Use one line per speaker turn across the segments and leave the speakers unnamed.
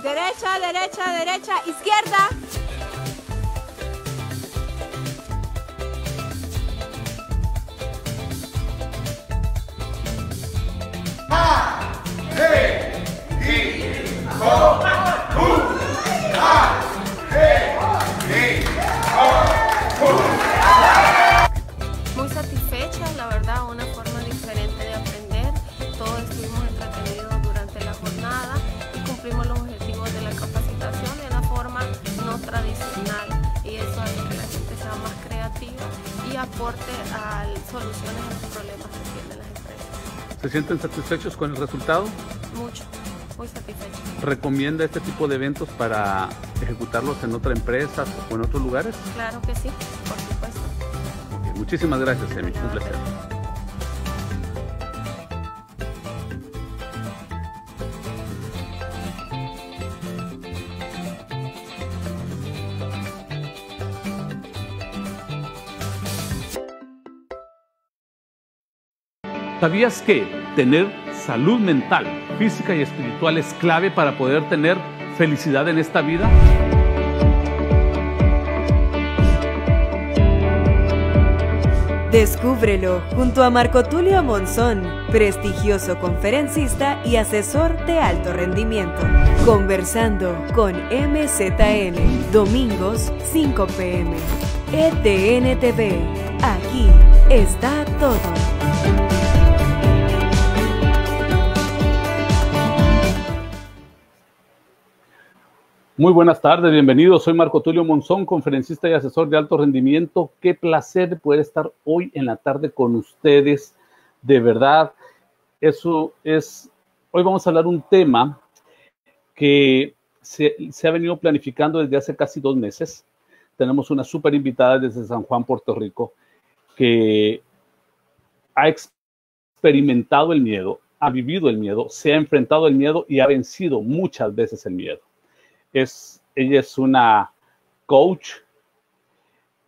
Derecha, derecha, derecha, izquierda. Muy satisfecha, la verdad, una forma diferente de aprender. Todos estuvimos entretenidos durante la jornada y cumplimos los objetivos de la capacitación de una forma no tradicional, y eso hace que la gente sea más creativa y aporte a soluciones a los problemas que tienen las empresas.
¿Se sienten satisfechos con el resultado?
Mucho, muy satisfechos.
¿Recomienda este tipo de eventos para ejecutarlos en otra empresa o en otros lugares?
Claro que sí, por supuesto.
Okay, muchísimas gracias, Emi. Un placer. ¿Sabías que tener salud mental, física y espiritual es clave para poder tener felicidad en esta vida?
Descúbrelo junto a Marco Tulio Monzón, prestigioso conferencista y asesor de alto rendimiento. Conversando con MZN, domingos 5 p.m. ETN TV, aquí está todo.
Muy buenas tardes, bienvenidos. Soy Marco Tulio Monzón, conferencista y asesor de alto rendimiento. Qué placer poder estar hoy en la tarde con ustedes. De verdad, hoy vamos a hablar un tema que se ha venido planificando desde hace casi 2 meses. Tenemos una súper invitada desde San Juan, Puerto Rico, que ha experimentado el miedo, ha vivido el miedo, se ha enfrentado al miedo y ha vencido muchas veces el miedo. Ella es una coach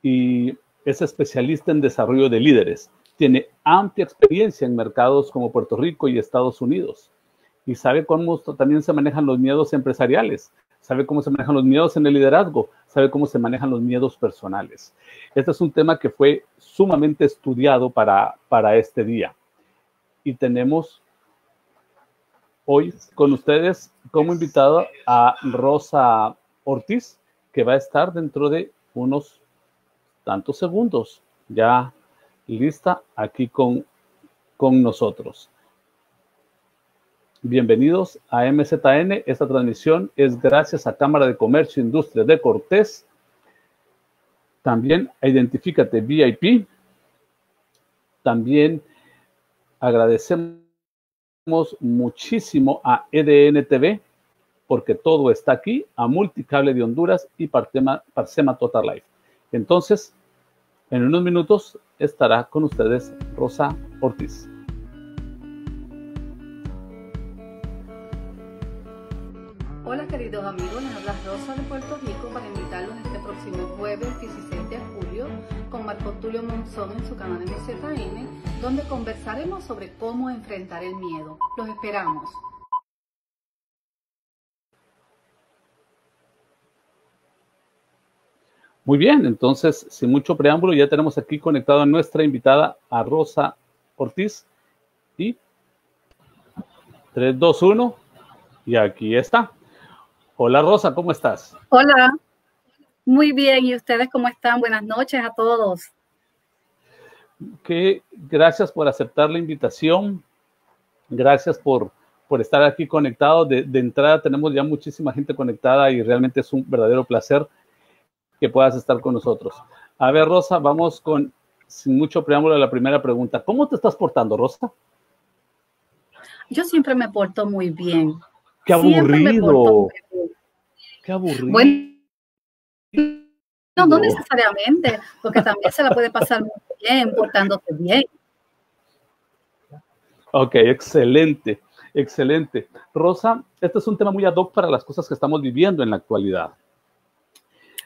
y es especialista en desarrollo de líderes. Tiene amplia experiencia en mercados como Puerto Rico y Estados Unidos. Y sabe cómo también se manejan los miedos empresariales. Sabe cómo se manejan los miedos en el liderazgo. Sabe cómo se manejan los miedos personales. Este es un tema que fue sumamente estudiado para este día. Y tenemos hoy con ustedes como invitada a Rosa Ortiz, que va a estar dentro de unos tantos segundos ya lista aquí con nosotros. Bienvenidos a MZN. Esta transmisión es gracias a Cámara de Comercio e Industria de Cortés, también a Identifícate VIP. También agradecemos muchísimo a EDN TV, porque todo está aquí, a Multicable de Honduras y Parsema Total Life. Entonces, en unos minutos estará con ustedes Rosa Ortiz.
Hola queridos amigos, les habla Rosa de Puerto Rico para invitarlos este próximo jueves 16 de julio con Marco Tulio Monzón en su canal MZN, donde conversaremos sobre cómo enfrentar el miedo. Los esperamos.
Muy bien, entonces, sin mucho preámbulo, ya tenemos aquí conectada a nuestra invitada, a Rosa Ortiz. Y 3, 2, 1, y aquí está. Hola Rosa, ¿cómo estás?
Hola, muy bien. ¿Y ustedes cómo están? Buenas noches a todos.
Gracias por aceptar la invitación. Gracias por estar aquí conectado. De entrada tenemos ya muchísima gente conectada y realmente es un verdadero placer que puedas estar con nosotros. A ver, Rosa, vamos sin mucho preámbulo, a la primera pregunta. ¿Cómo te estás portando, Rosa?
Yo siempre me porto muy bien.
¡Qué aburrido! ¡Qué aburrido!
Bueno, no necesariamente, porque también se la puede pasar muy bien, portándote bien.
Ok, excelente, excelente. Rosa, este es un tema muy ad hoc para las cosas que estamos viviendo en la actualidad.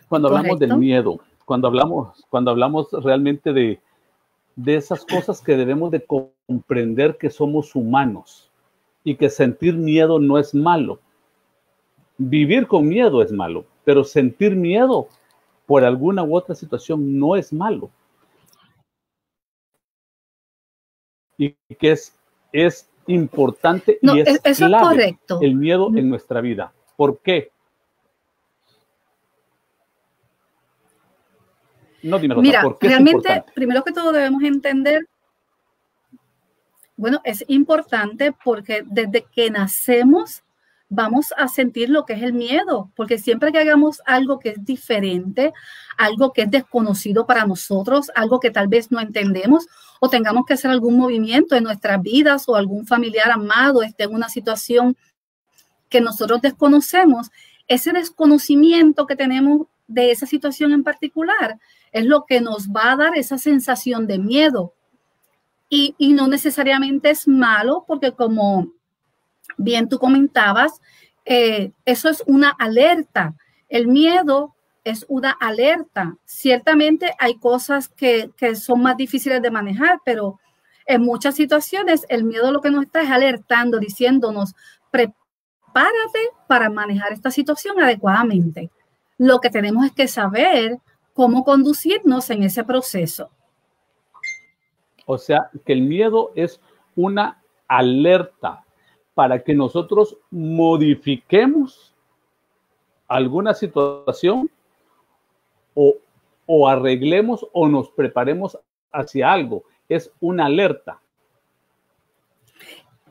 Cuando hablamos del miedo, cuando hablamos realmente de esas cosas que debemos de comprender, que somos humanos y que sentir miedo no es malo. Vivir con miedo es malo, pero sentir miedo por alguna u otra situación no es malo. Y que es importante y es
eso
clave,
es correcto.
El miedo en nuestra vida. ¿Por qué? No, dime, Rosa,
Mira,
¿por qué
realmente,
es importante?
primero que todo debemos entender, bueno, es importante porque desde que nacemos vamos a sentir lo que es el miedo, porque siempre que hagamos algo que es diferente, algo que es desconocido para nosotros, algo que tal vez no entendemos, o tengamos que hacer algún movimiento en nuestras vidas o algún familiar amado esté en una situación que nosotros desconocemos, ese desconocimiento que tenemos de esa situación en particular es lo que nos va a dar esa sensación de miedo. Y no necesariamente es malo, porque como bien tú comentabas, eso es una alerta. El miedo es una alerta. Ciertamente hay cosas que son más difíciles de manejar, pero en muchas situaciones el miedo lo que nos está es alertando, diciéndonos, prepárate para manejar esta situación adecuadamente. Lo que tenemos es que saber cómo conducirnos en ese proceso.
O sea, que el miedo es una alerta para que nosotros modifiquemos alguna situación o arreglemos o nos preparemos hacia algo. Es una alerta.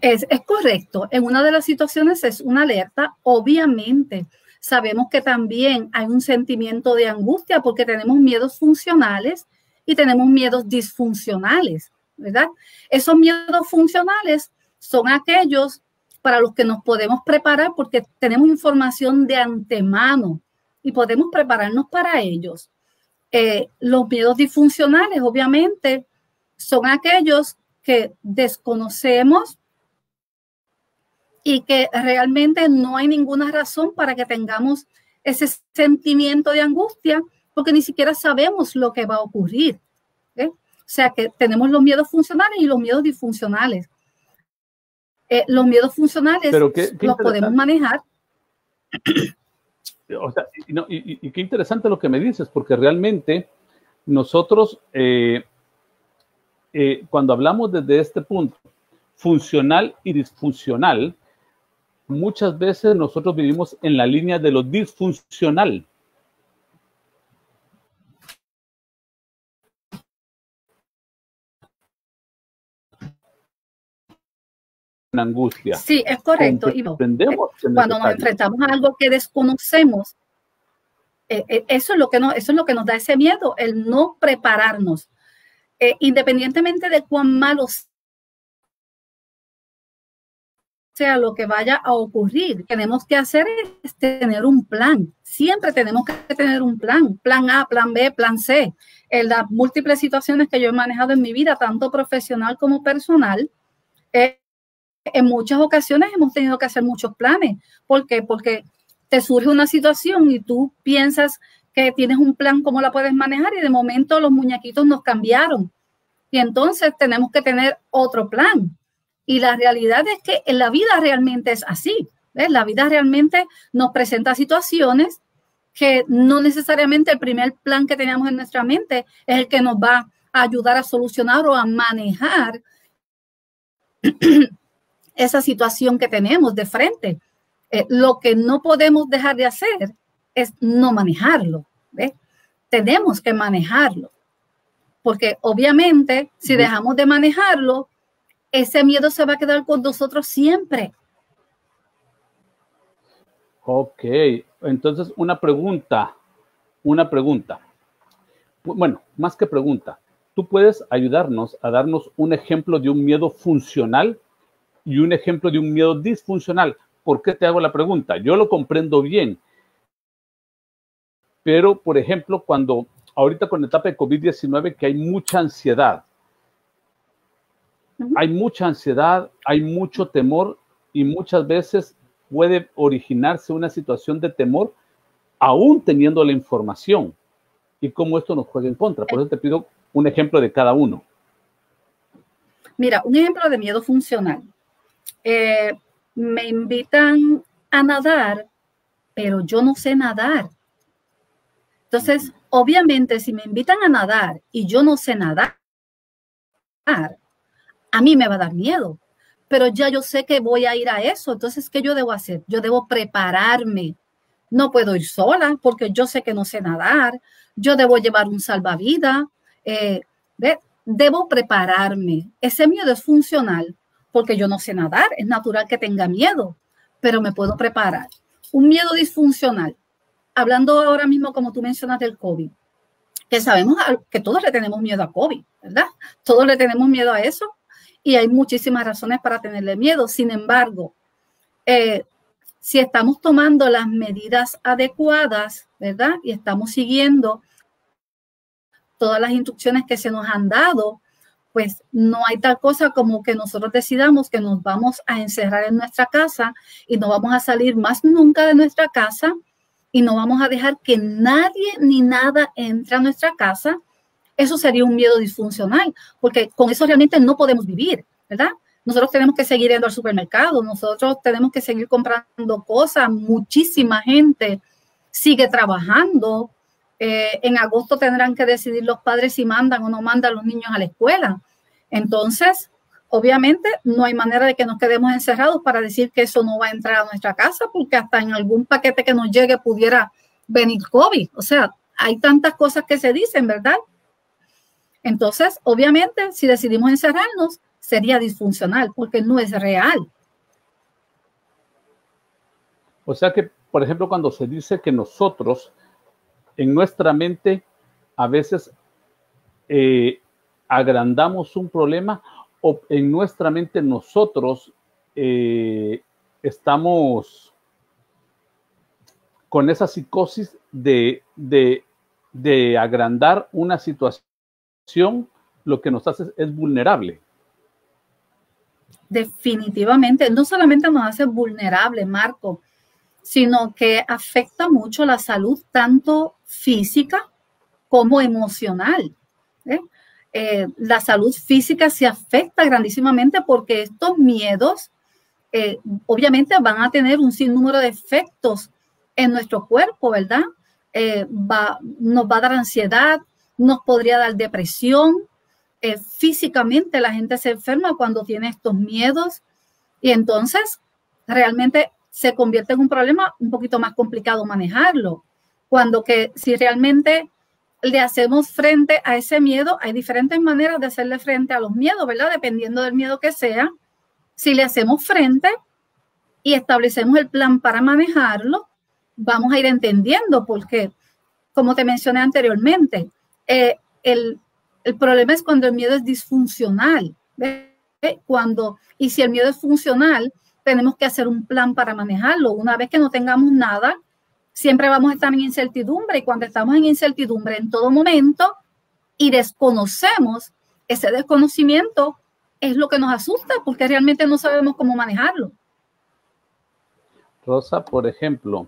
Es correcto. En una de las situaciones es una alerta. Obviamente, sabemos que también hay un sentimiento de angustia porque tenemos miedos funcionales y tenemos miedos disfuncionales, ¿verdad? Esos miedos funcionales son aquellos para los que nos podemos preparar porque tenemos información de antemano y podemos prepararnos para ellos. Los miedos disfuncionales, obviamente, son aquellos que desconocemos y que realmente no hay ninguna razón para que tengamos ese sentimiento de angustia porque ni siquiera sabemos lo que va a ocurrir. ¿Okay? O sea que tenemos los miedos funcionales y los miedos disfuncionales. Los miedos funcionales los podemos manejar.
O sea, y qué interesante lo que me dices, porque realmente nosotros, cuando hablamos desde este punto, funcional y disfuncional, muchas veces nosotros vivimos en la línea de lo disfuncional. Angustia.
Sí, es correcto. Cuando nos enfrentamos a algo que desconocemos, eso es lo que nos da ese miedo, el no prepararnos. Independientemente de cuán malo sea lo que vaya a ocurrir, tenemos que hacer es tener un plan. Siempre tenemos que tener un plan. Plan A, plan B, plan C. En las múltiples situaciones que yo he manejado en mi vida, tanto profesional como personal, en muchas ocasiones hemos tenido que hacer muchos planes. ¿Por qué? Porque te surge una situación y tú piensas que tienes un plan, cómo la puedes manejar, y de momento los muñequitos nos cambiaron. Y entonces tenemos que tener otro plan. Y la realidad es que en la vida realmente es así. ¿Ves? La vida realmente nos presenta situaciones que no necesariamente el primer plan que teníamos en nuestra mente es el que nos va a ayudar a solucionar o a manejar esa situación que tenemos de frente. Lo que no podemos dejar de hacer es no manejarlo. ¿Ves? Tenemos que manejarlo. Porque obviamente si dejamos de manejarlo, ese miedo se va a quedar con nosotros siempre.
Ok, entonces una pregunta. Bueno, más que pregunta, ¿tú puedes ayudarnos a darnos un ejemplo de un miedo funcional y un ejemplo de un miedo disfuncional? ¿Por qué te hago la pregunta? Yo lo comprendo bien, pero por ejemplo, cuando ahorita con la etapa de COVID-19 que hay mucha ansiedad, hay mucho temor y muchas veces puede originarse una situación de temor aún teniendo la información y cómo esto nos juega en contra. Por eso te pido un ejemplo de cada uno.
Mira, un ejemplo de miedo funcional. Me invitan a nadar, pero yo no sé nadar. Entonces, obviamente, si me invitan a nadar y yo no sé nadar, a mí me va a dar miedo, pero ya yo sé que voy a ir a eso. Entonces, ¿qué yo debo hacer? Yo debo prepararme. No puedo ir sola porque yo sé que no sé nadar. Yo debo llevar un salvavidas. Debo prepararme. Ese miedo es funcional porque yo no sé nadar. Es natural que tenga miedo, pero me puedo preparar. Un miedo disfuncional. Hablando ahora mismo, como tú mencionas, del COVID, que sabemos que todos le tenemos miedo a COVID, ¿verdad? Todos le tenemos miedo a eso y hay muchísimas razones para tenerle miedo. Sin embargo, si estamos tomando las medidas adecuadas, ¿verdad? Y estamos siguiendo todas las instrucciones que se nos han dado, pues no hay tal cosa como que nosotros decidamos que nos vamos a encerrar en nuestra casa y no vamos a salir más nunca de nuestra casa y no vamos a dejar que nadie ni nada entre a nuestra casa. Eso sería un miedo disfuncional, porque con eso realmente no podemos vivir, ¿verdad? Nosotros tenemos que seguir yendo al supermercado, nosotros tenemos que seguir comprando cosas, muchísima gente sigue trabajando. En agosto tendrán que decidir los padres si mandan o no mandan a los niños a la escuela. Entonces, obviamente, no hay manera de que nos quedemos encerrados para decir que eso no va a entrar a nuestra casa, porque hasta en algún paquete que nos llegue pudiera venir COVID. O sea, hay tantas cosas que se dicen, ¿verdad? Entonces, obviamente, si decidimos encerrarnos, sería disfuncional, porque no es real.
O sea que, por ejemplo, cuando se dice que nosotros, en nuestra mente, a veces agrandamos un problema, o en nuestra mente nosotros estamos con esa psicosis de agrandar una situación, lo que nos hace es vulnerable.
Definitivamente, no solamente nos hace vulnerable, Marco, sino que afecta mucho la salud, tanto física como emocional. La salud física se afecta grandísimamente porque estos miedos obviamente van a tener un sinnúmero de efectos en nuestro cuerpo, ¿verdad? Nos va a dar ansiedad, nos podría dar depresión. Físicamente la gente se enferma cuando tiene estos miedos y entonces realmente se convierte en un problema un poquito más complicado manejarlo. Cuando que si realmente le hacemos frente a ese miedo, hay diferentes maneras de hacerle frente a los miedos, ¿verdad? Dependiendo del miedo que sea. Si le hacemos frente y establecemos el plan para manejarlo, vamos a ir entendiendo porque, como te mencioné anteriormente, el problema es cuando el miedo es disfuncional. Y si el miedo es funcional, tenemos que hacer un plan para manejarlo. Una vez que no tengamos nada, siempre vamos a estar en incertidumbre. Y cuando estamos en incertidumbre en todo momento y desconocemos, ese desconocimiento es lo que nos asusta porque realmente no sabemos cómo manejarlo.
Rosa, por ejemplo,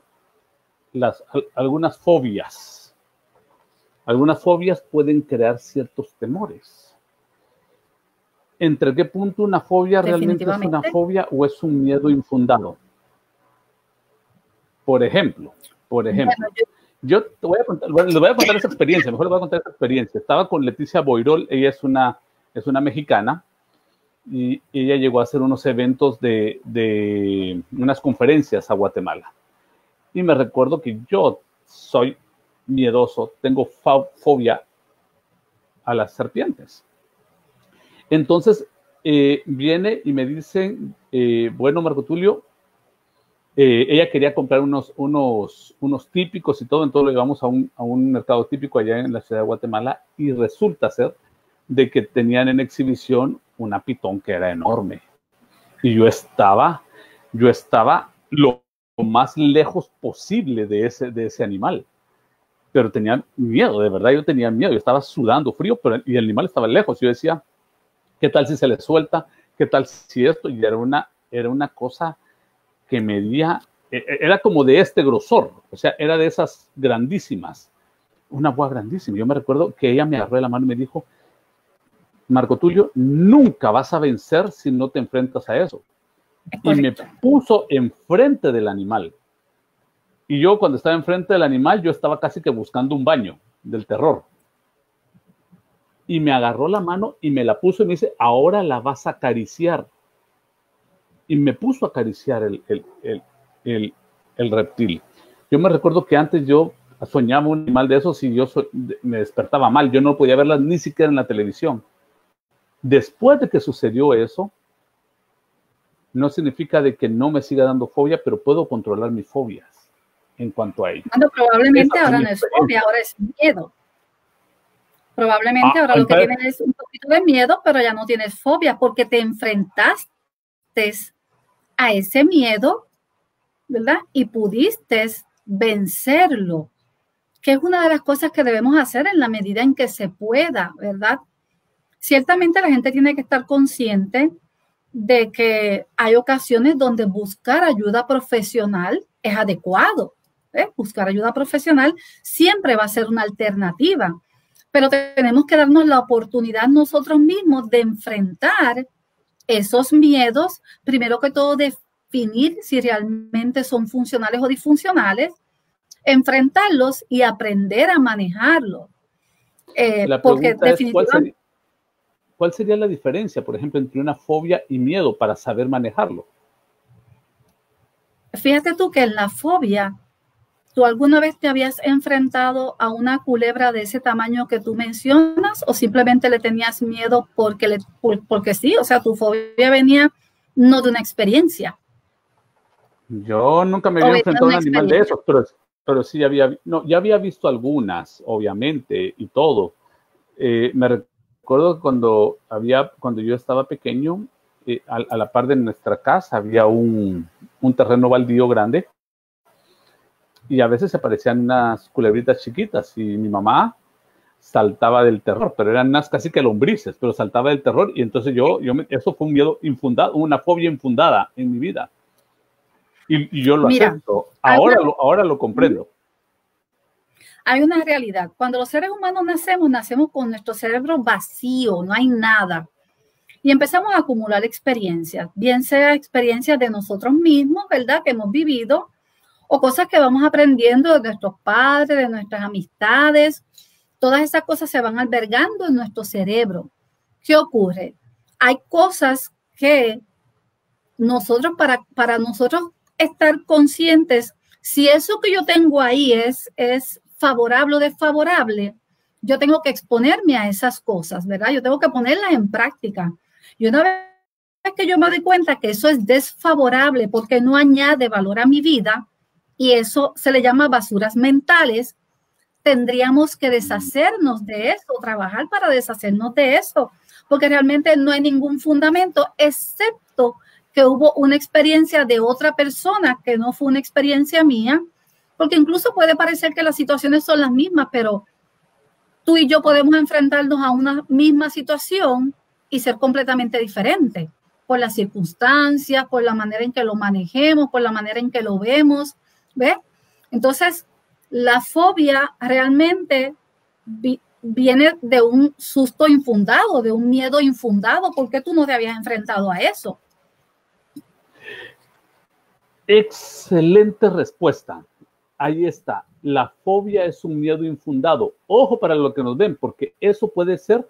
algunas fobias. Algunas fobias pueden crear ciertos temores. ¿Entre qué punto una fobia realmente es una fobia o es un miedo infundado? Por ejemplo, yo te voy a contar, les voy a contar esa experiencia, mejor les voy a contar esa experiencia. Estaba con Leticia Boirol, ella es una mexicana, y ella llegó a hacer unos eventos de unas conferencias a Guatemala. Y me recuerdo que yo soy miedoso, tengo fobia a las serpientes. Entonces viene y me dicen, bueno, Marco Tulio, ella quería comprar unos típicos y todo, entonces lo llevamos a un mercado típico allá en la ciudad de Guatemala y resulta ser de que tenían en exhibición una pitón que era enorme. Y yo estaba lo más lejos posible de ese animal. Pero tenía miedo, de verdad yo tenía miedo, yo estaba sudando frío, y el animal estaba lejos. Yo decía, ¿qué tal si se le suelta? ¿Qué tal si esto? Y era una cosa que medía, era como de este grosor, o sea, era de esas grandísimas, una boa grandísima. Yo me recuerdo que ella me agarró de la mano y me dijo, Marco Tulio, nunca vas a vencer si no te enfrentas a eso. Y me puso enfrente del animal. Y yo cuando estaba enfrente del animal, yo estaba casi que buscando un baño del terror. Y me agarró la mano y me la puso y me dice, ahora la vas a acariciar. Y me puso a acariciar el reptil. Yo me recuerdo que antes yo soñaba un animal de esos y yo me despertaba mal. Yo no podía verlas ni siquiera en la televisión. Después de que sucedió eso, no significa de que no me siga dando fobia, pero puedo controlar mis fobias en cuanto a ello.
Bueno, probablemente ahora no es fobia, ahora es miedo. Probablemente ahora lo que tienes es un poquito de miedo, pero ya no tienes fobia porque te enfrentaste a ese miedo, ¿verdad? Y pudiste vencerlo, que es una de las cosas que debemos hacer en la medida en que se pueda, ¿verdad? Ciertamente la gente tiene que estar consciente de que hay ocasiones donde buscar ayuda profesional es adecuado. Buscar ayuda profesional siempre va a ser una alternativa, pero tenemos que darnos la oportunidad nosotros mismos de enfrentar esos miedos, primero que todo definir si realmente son funcionales o disfuncionales, enfrentarlos y aprender a manejarlos. Porque definitivamente...
¿Cuál sería la diferencia, por ejemplo, entre una fobia y miedo para saber manejarlo?
Fíjate tú que en la fobia, ¿tú alguna vez te habías enfrentado a una culebra de ese tamaño que tú mencionas o simplemente le tenías miedo porque sí? O sea, tu fobia venía no de una experiencia.
Yo nunca me había enfrentado a un animal de esos, pero sí ya había visto algunas, obviamente, y todo. Me recuerdo cuando yo estaba pequeño, a la par de nuestra casa había un terreno baldío grande y a veces se aparecían unas culebritas chiquitas y mi mamá saltaba del terror, pero eran unas casi que lombrices, pero saltaba del terror y entonces eso fue un miedo infundado, una fobia infundada en mi vida. Y yo lo acepto. Ahora lo comprendo.
Hay una realidad. Cuando los seres humanos nacemos con nuestro cerebro vacío, no hay nada. Y empezamos a acumular experiencias, bien sea experiencias de nosotros mismos, ¿verdad? Que hemos vivido, o cosas que vamos aprendiendo de nuestros padres, de nuestras amistades. Todas esas cosas se van albergando en nuestro cerebro. ¿Qué ocurre? Hay cosas que nosotros, para nosotros estar conscientes, si eso que yo tengo ahí es favorable o desfavorable, yo tengo que exponerme a esas cosas, ¿verdad? Yo tengo que ponerlas en práctica. Y una vez que yo me doy cuenta que eso es desfavorable porque no añade valor a mi vida, y eso se le llama basuras mentales, tendríamos que deshacernos de eso, trabajar para deshacernos de eso, porque realmente no hay ningún fundamento, excepto que hubo una experiencia de otra persona que no fue una experiencia mía, porque incluso puede parecer que las situaciones son las mismas, pero tú y yo podemos enfrentarnos a una misma situación y ser completamente diferentes por las circunstancias, por la manera en que lo manejemos, por la manera en que lo vemos, ¿ves? Entonces, la fobia realmente viene de un susto infundado, de un miedo infundado. ¿Por qué tú no te habías enfrentado a eso?
Excelente respuesta. Ahí está. La fobia es un miedo infundado. Ojo para lo que nos ven, porque eso puede ser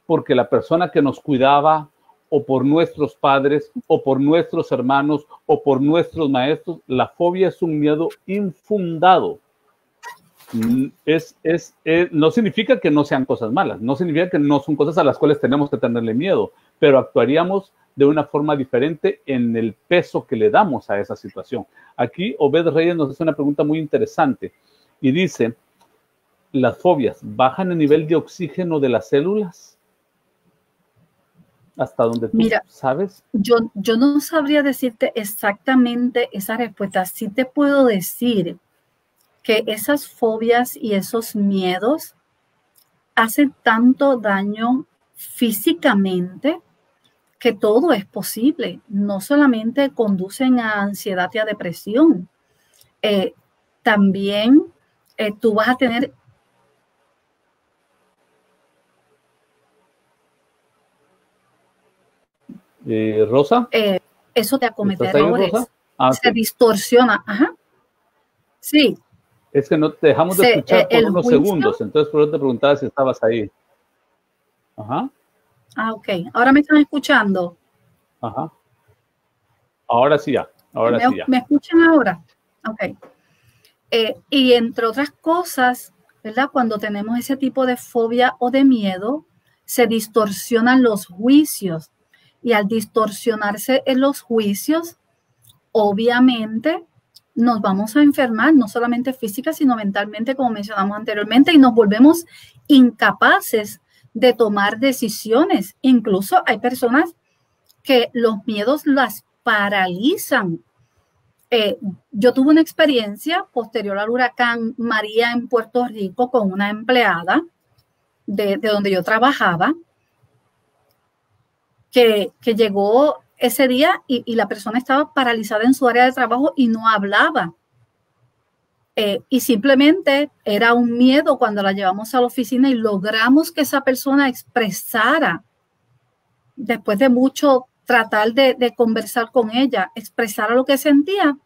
porque la persona que nos cuidaba, o por nuestros padres, o por nuestros hermanos, o por nuestros maestros, la fobia es un miedo infundado. No significa que no sean cosas malas, no significa que no son cosas a las cuales tenemos que tenerle miedo, pero actuaríamos de una forma diferente en el peso que le damos a esa situación. Aquí Obed Reyes nos hace una pregunta muy interesante y dice, ¿las fobias bajan el nivel de oxígeno de las células? Hasta donde tú sabes.
Yo no sabría decirte exactamente esa respuesta. Sí te puedo decir que esas fobias y esos miedos hacen tanto daño físicamente que todo es posible. No solamente conducen a ansiedad y a depresión. También tú vas a tener
Rosa.
Eso de acometer
¿Estás ahí,
errores.
Rosa? Ah,
Se distorsiona. Ajá. Sí.
Es que no te dejamos de escuchar por unos
juicio,
segundos, entonces por eso te preguntaba si estabas ahí. Ajá.
Ah, ok. Ahora me están escuchando.
Ajá. Ahora sí ya. Ahora sí ya.
¿Me escuchan ahora? Ok. Y entre otras cosas, ¿verdad? Cuando tenemos ese tipo de fobia o de miedo, se distorsionan los juicios. Y al distorsionarse en los juicios, obviamente nos vamos a enfermar, no solamente física, sino mentalmente, como mencionamos anteriormente, y nos volvemos incapaces de tomar decisiones. Incluso hay personas que los miedos las paralizan. Yo tuve una experiencia posterior al huracán María en Puerto Rico con una empleada de donde yo trabajaba, que llegó ese día y la persona estaba paralizada en su área de trabajo y no hablaba. Y simplemente era un miedo cuando la llevamos a la oficina y logramos que esa persona expresara, después de mucho tratar de conversar con ella, expresara lo que sentía.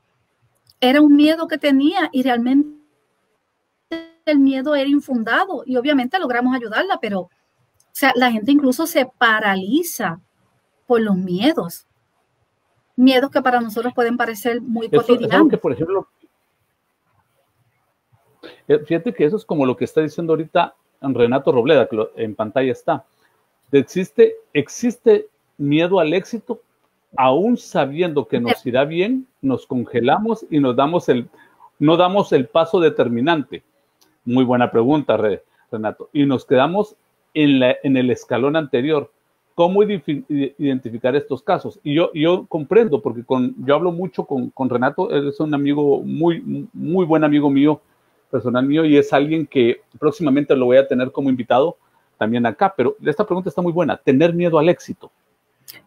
Era un miedo que tenía y realmente el miedo era infundado y obviamente logramos ayudarla, pero o sea, la gente incluso se paraliza por los miedos. Miedos que para nosotros pueden parecer muy cotidianos.
Es algo que, por ejemplo, fíjate que eso es como lo que está diciendo ahorita Renato Robleda, que en pantalla está. Existe miedo al éxito, aún sabiendo que nos irá bien, nos congelamos y no damos el paso determinante. Muy buena pregunta, Renato. Y nos quedamos en el escalón anterior. ¿Cómo identificar estos casos? Y yo comprendo, porque yo hablo mucho con Renato, él es un amigo, muy, muy buen amigo mío, personal mío, y es alguien que próximamente lo voy a tener como invitado también acá. Pero esta pregunta está muy buena, tener miedo al éxito.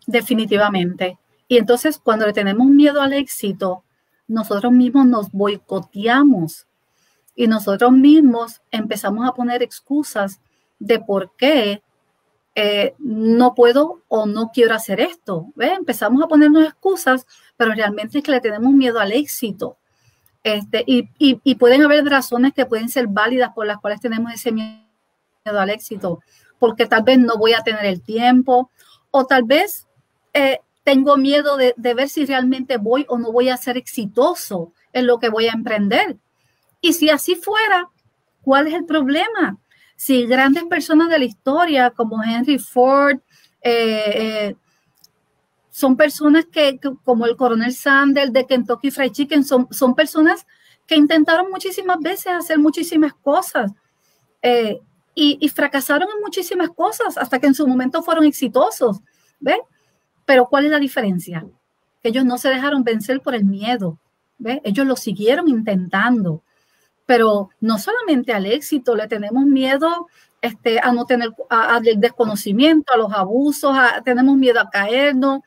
Definitivamente. Y entonces cuando le tenemos miedo al éxito, nosotros mismos nos boicoteamos y nosotros mismos empezamos a poner excusas de por qué no puedo o no quiero hacer esto. ¿Ve? Empezamos a ponernos excusas, pero realmente es que le tenemos miedo al éxito. Y pueden haber razones que pueden ser válidas por las cuales tenemos ese miedo al éxito, porque tal vez no voy a tener el tiempo, o tal vez tengo miedo de ver si realmente voy o no voy a ser exitoso en lo que voy a emprender. Y si así fuera, ¿cuál es el problema? Si grandes personas de la historia como Henry Ford, son personas que como el coronel Sanders de Kentucky Fried Chicken, son personas que intentaron muchísimas veces hacer muchísimas cosas y fracasaron en muchísimas cosas hasta que en su momento fueron exitosos. ¿Ves? Pero ¿cuál es la diferencia? Que ellos no se dejaron vencer por el miedo. ¿Ves? Ellos lo siguieron intentando. Pero no solamente al éxito, le tenemos miedo a no tener, al desconocimiento, a los abusos, tenemos miedo a caernos.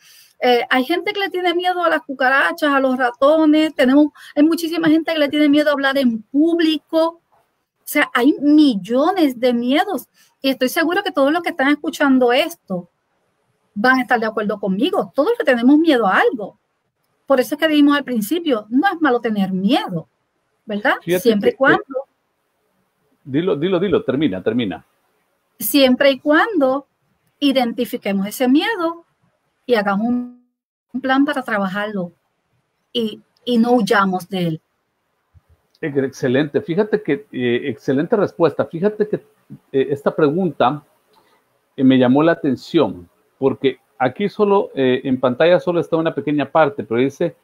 Hay gente que le tiene miedo a las cucarachas, a los ratones, hay muchísima gente que le tiene miedo a hablar en público. O sea, hay millones de miedos. Y estoy segura que todos los que están escuchando esto van a estar de acuerdo conmigo. Todos le tenemos miedo a algo. Por eso es que dijimos al principio, no es malo tener miedo. ¿Verdad?
Fíjate
siempre y cuando.
Dilo, termina.
Siempre y cuando identifiquemos ese miedo y hagamos un plan para trabajarlo y no huyamos de él.
Excelente. Fíjate que, excelente respuesta. Fíjate que esta pregunta me llamó la atención porque aquí solo, en pantalla solo está una pequeña parte, pero dice,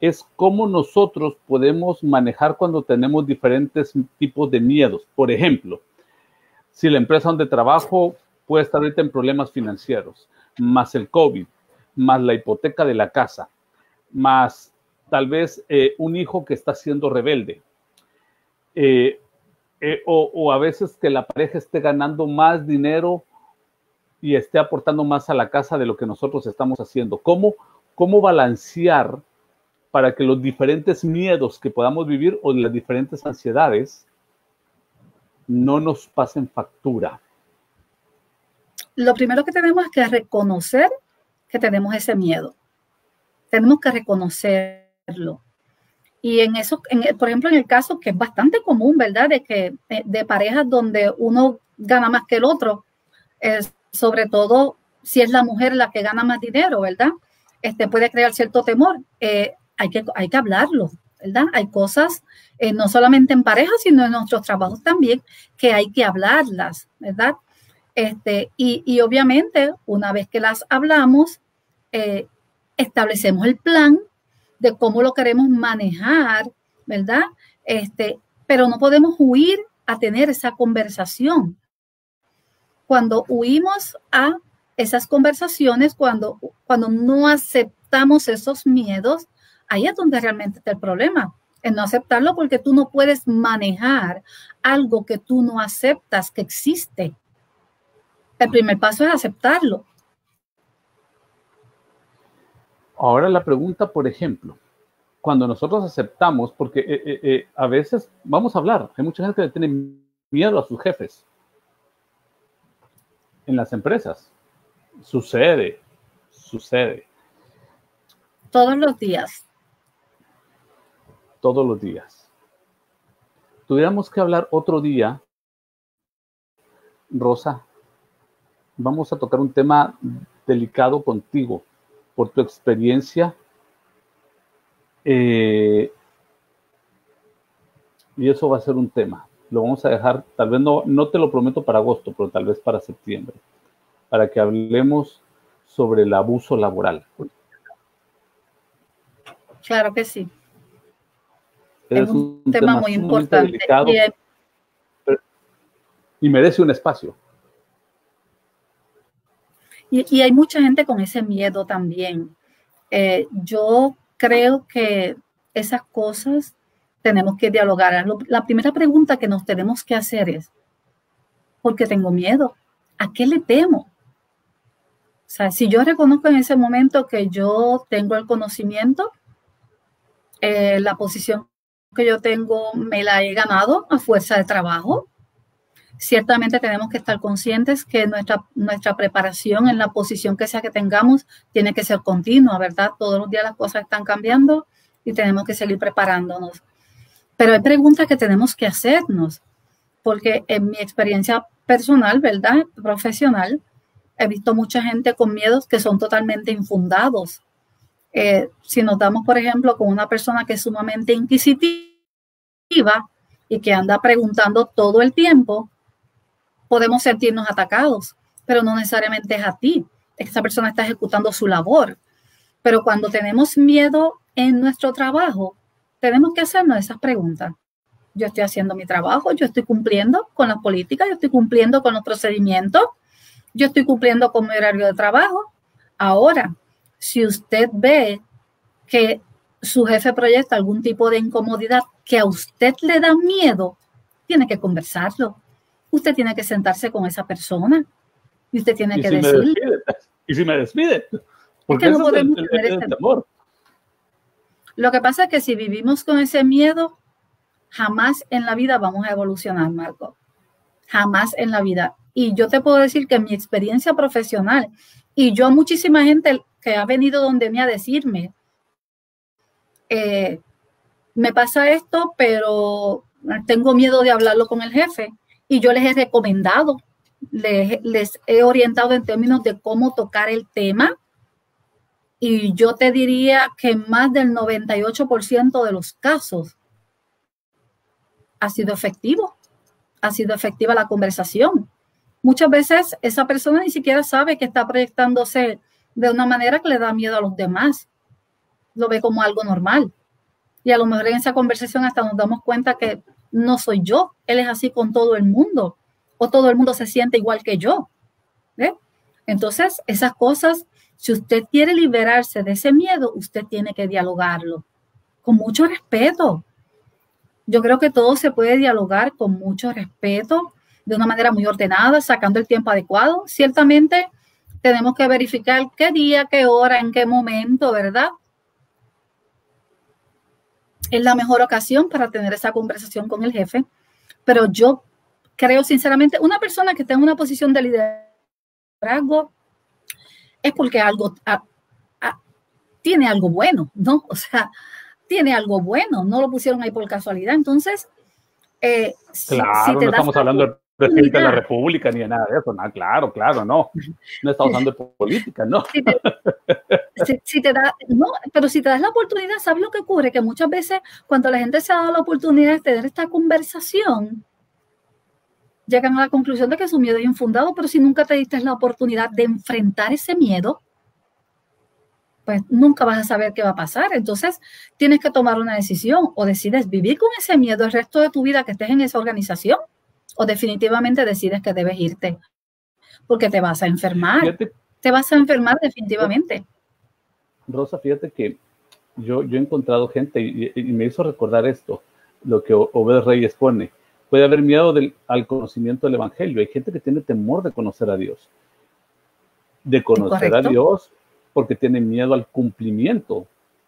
es cómo nosotros podemos manejar cuando tenemos diferentes tipos de miedos. Por ejemplo, si la empresa donde trabajo puede estar ahorita en problemas financieros, más el COVID, más la hipoteca de la casa, más tal vez un hijo que está siendo rebelde, o a veces que la pareja esté ganando más dinero y esté aportando más a la casa de lo que nosotros estamos haciendo. ¿Cómo balancear para que los diferentes miedos que podamos vivir o las diferentes ansiedades no nos pasen factura?
Lo primero que tenemos es que reconocer que tenemos ese miedo. Tenemos que reconocerlo. Y en eso, por ejemplo, en el caso que es bastante común, ¿verdad? De parejas donde uno gana más que el otro, sobre todo si es la mujer la que gana más dinero, ¿verdad? Puede crear cierto temor. Hay que hablarlo, ¿verdad? Hay cosas, no solamente en pareja, sino en nuestros trabajos también, que hay que hablarlas, ¿verdad? Y obviamente, una vez que las hablamos, establecemos el plan de cómo lo queremos manejar, ¿verdad? Pero no podemos huir a tener esa conversación. Cuando huimos a esas conversaciones, cuando no aceptamos esos miedos, ahí es donde realmente está el problema. En no aceptarlo, porque tú no puedes manejar algo que tú no aceptas que existe. El primer paso es aceptarlo.
Ahora la pregunta, por ejemplo, cuando nosotros aceptamos, porque a veces vamos a hablar, hay mucha gente que tiene miedo a sus jefes en las empresas. Sucede.
Todos los días.
Todos los días. Tuviéramos que hablar otro día, Rosa, vamos a tocar un tema delicado contigo, por tu experiencia, y eso va a ser un tema. Lo vamos a dejar, tal vez no te lo prometo para agosto, pero tal vez para septiembre, para que hablemos sobre el abuso laboral.
Claro que sí.
Es un tema
muy importante.
Delicado, y merece un espacio.
Y hay mucha gente con ese miedo también. Yo creo que esas cosas tenemos que dialogar. La primera pregunta que nos tenemos que hacer es, ¿por qué tengo miedo? ¿A qué le temo? O sea, si yo reconozco en ese momento que yo tengo el conocimiento, la posición que yo tengo me la he ganado a fuerza de trabajo. Ciertamente tenemos que estar conscientes que nuestra preparación en la posición que sea que tengamos tiene que ser continua, ¿verdad? Todos los días las cosas están cambiando y tenemos que seguir preparándonos. Pero hay preguntas que tenemos que hacernos, porque en mi experiencia personal, ¿verdad? Profesional, he visto mucha gente con miedos que son totalmente infundados. Si nos damos, por ejemplo, con una persona que es sumamente inquisitiva y que anda preguntando todo el tiempo, podemos sentirnos atacados, pero no necesariamente es a ti. Esa persona está ejecutando su labor. Pero cuando tenemos miedo en nuestro trabajo, tenemos que hacernos esas preguntas. Yo estoy haciendo mi trabajo, yo estoy cumpliendo con las políticas, yo estoy cumpliendo con los procedimientos, yo estoy cumpliendo con mi horario de trabajo. Ahora, si usted ve que su jefe proyecta algún tipo de incomodidad que a usted le da miedo, tiene que conversarlo. Usted tiene que sentarse con esa persona y usted tiene que decirle.
¿Y si me despide? Porque
no podemos
tener ese temor.
Lo que pasa es que si vivimos con ese miedo, jamás en la vida vamos a evolucionar, Marco. Jamás en la vida. Y yo te puedo decir que en mi experiencia profesional, y yo muchísima gente que ha venido donde mí a decirme, me pasa esto, pero tengo miedo de hablarlo con el jefe. Y yo les he recomendado, les he orientado en términos de cómo tocar el tema. Y yo te diría que en más del 98% de los casos ha sido efectivo. Ha sido efectiva la conversación. Muchas veces esa persona ni siquiera sabe que está proyectándose de una manera que le da miedo a los demás. Lo ve como algo normal. Y a lo mejor en esa conversación hasta nos damos cuenta que no soy yo. Él es así con todo el mundo. O todo el mundo se siente igual que yo. ¿Ve? Entonces, esas cosas, si usted quiere liberarse de ese miedo, usted tiene que dialogarlo con mucho respeto. Yo creo que todo se puede dialogar con mucho respeto, de una manera muy ordenada, sacando el tiempo adecuado. Ciertamente tenemos que verificar qué día, qué hora, en qué momento, ¿verdad? Es la mejor ocasión para tener esa conversación con el jefe. Pero yo creo sinceramente, una persona que está en una posición de liderazgo es porque algo tiene algo bueno, ¿no? O sea, tiene algo bueno, no lo pusieron ahí por casualidad. Entonces,
claro, no estamos hablando del presidente de la República ni de nada de eso. No, claro, no. No estamos hablando de política, ¿no?
Pero si te das la oportunidad, ¿sabes lo que ocurre? Que muchas veces cuando la gente se ha dado la oportunidad de tener esta conversación, llegan a la conclusión de que su miedo es infundado, pero si nunca te diste la oportunidad de enfrentar ese miedo, pues nunca vas a saber qué va a pasar. Entonces tienes que tomar una decisión, o decides vivir con ese miedo el resto de tu vida que estés en esa organización, o definitivamente decides que debes irte porque te vas a enfermar. Te vas a enfermar definitivamente.
Rosa, fíjate que yo he encontrado gente y me hizo recordar esto, lo que Obed Reyes pone. Puede haber miedo al conocimiento del Evangelio. Hay gente que tiene temor de conocer a Dios. De conocer a Dios porque tiene miedo al cumplimiento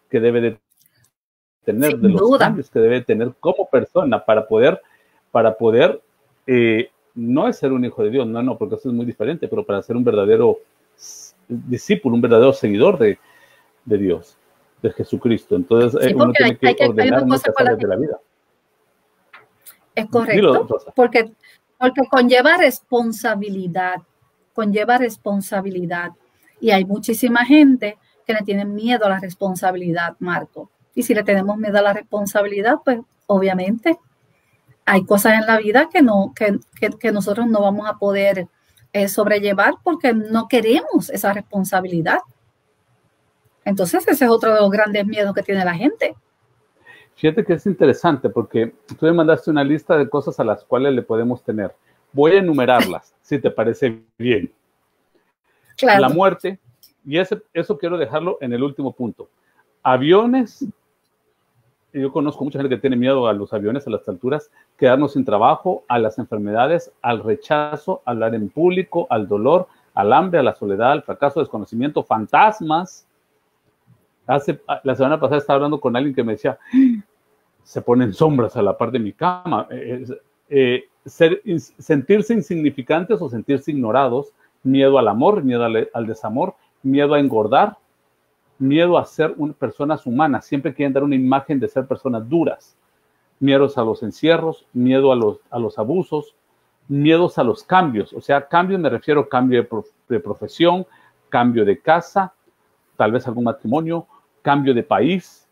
que debe de tener, sin de los duda. Cambios que debe tener como persona para poder no es ser un hijo de Dios, no, porque eso es muy diferente, pero para ser un verdadero discípulo, un verdadero seguidor de Dios, de Jesucristo. Entonces, uno tiene que ordenar muchas áreas de la vida.
Es correcto, dilo, porque conlleva responsabilidad, y hay muchísima gente que le tiene miedo a la responsabilidad, Marco, y si le tenemos miedo a la responsabilidad, pues obviamente hay cosas en la vida que nosotros no vamos a poder sobrellevar porque no queremos esa responsabilidad. Entonces ese es otro de los grandes miedos que tiene la gente.
Fíjate que es interesante porque tú me mandaste una lista de cosas a las cuales le podemos tener. Voy a enumerarlas, si te parece bien. Claro. La muerte, y eso quiero dejarlo en el último punto. Aviones, yo conozco mucha gente que tiene miedo a los aviones, a las alturas, quedarnos sin trabajo, a las enfermedades, al rechazo, a hablar en público, al dolor, al hambre, a la soledad, al fracaso, desconocimiento, fantasmas. La semana pasada estaba hablando con alguien que me decía, se ponen sombras a la par de mi cama. Sentirse insignificantes o sentirse ignorados, miedo al amor, miedo al desamor, miedo a engordar, miedo a ser personas humanas. Siempre quieren dar una imagen de ser personas duras. Miedos a los encierros, miedo a los abusos, miedos a los cambios. O sea, cambios me refiero a cambio de profesión, cambio de casa, tal vez algún matrimonio, cambio de país,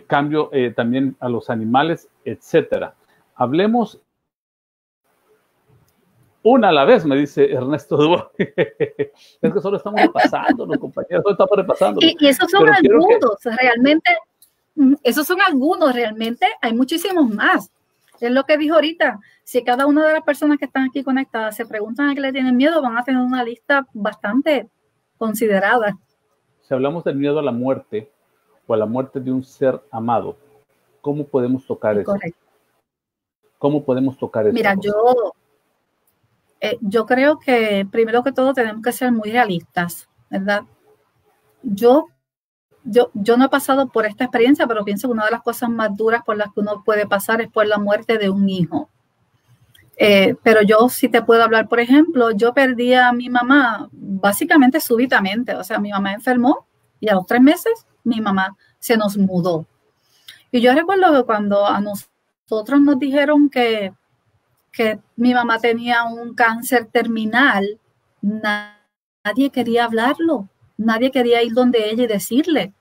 cambio también a los animales, etcétera. Hablemos una a la vez, me dice Ernesto Dubois. Es que solo estamos repasando, los compañeros, solo estamos repasando.
Y esos son algunos, realmente, esos son algunos, realmente hay muchísimos más. Es lo que dijo ahorita, si cada una de las personas que están aquí conectadas se preguntan a qué le tienen miedo, van a tener una lista bastante considerada.
Si hablamos del miedo a la muerte o a la muerte de un ser amado, ¿cómo podemos tocar eso? Correcto. ¿Cómo podemos tocar eso?
Mira, yo creo que primero que todo tenemos que ser muy realistas, ¿verdad? Yo no he pasado por esta experiencia, pero pienso que una de las cosas más duras por las que uno puede pasar es por la muerte de un hijo. Pero yo sí te puedo hablar, por ejemplo, yo perdí a mi mamá básicamente súbitamente. O sea, mi mamá enfermó y a los 3 meses mi mamá se nos mudó. Y yo recuerdo que cuando a nosotros nos dijeron que mi mamá tenía un cáncer terminal, nadie quería hablarlo, nadie quería ir donde ella y decirle.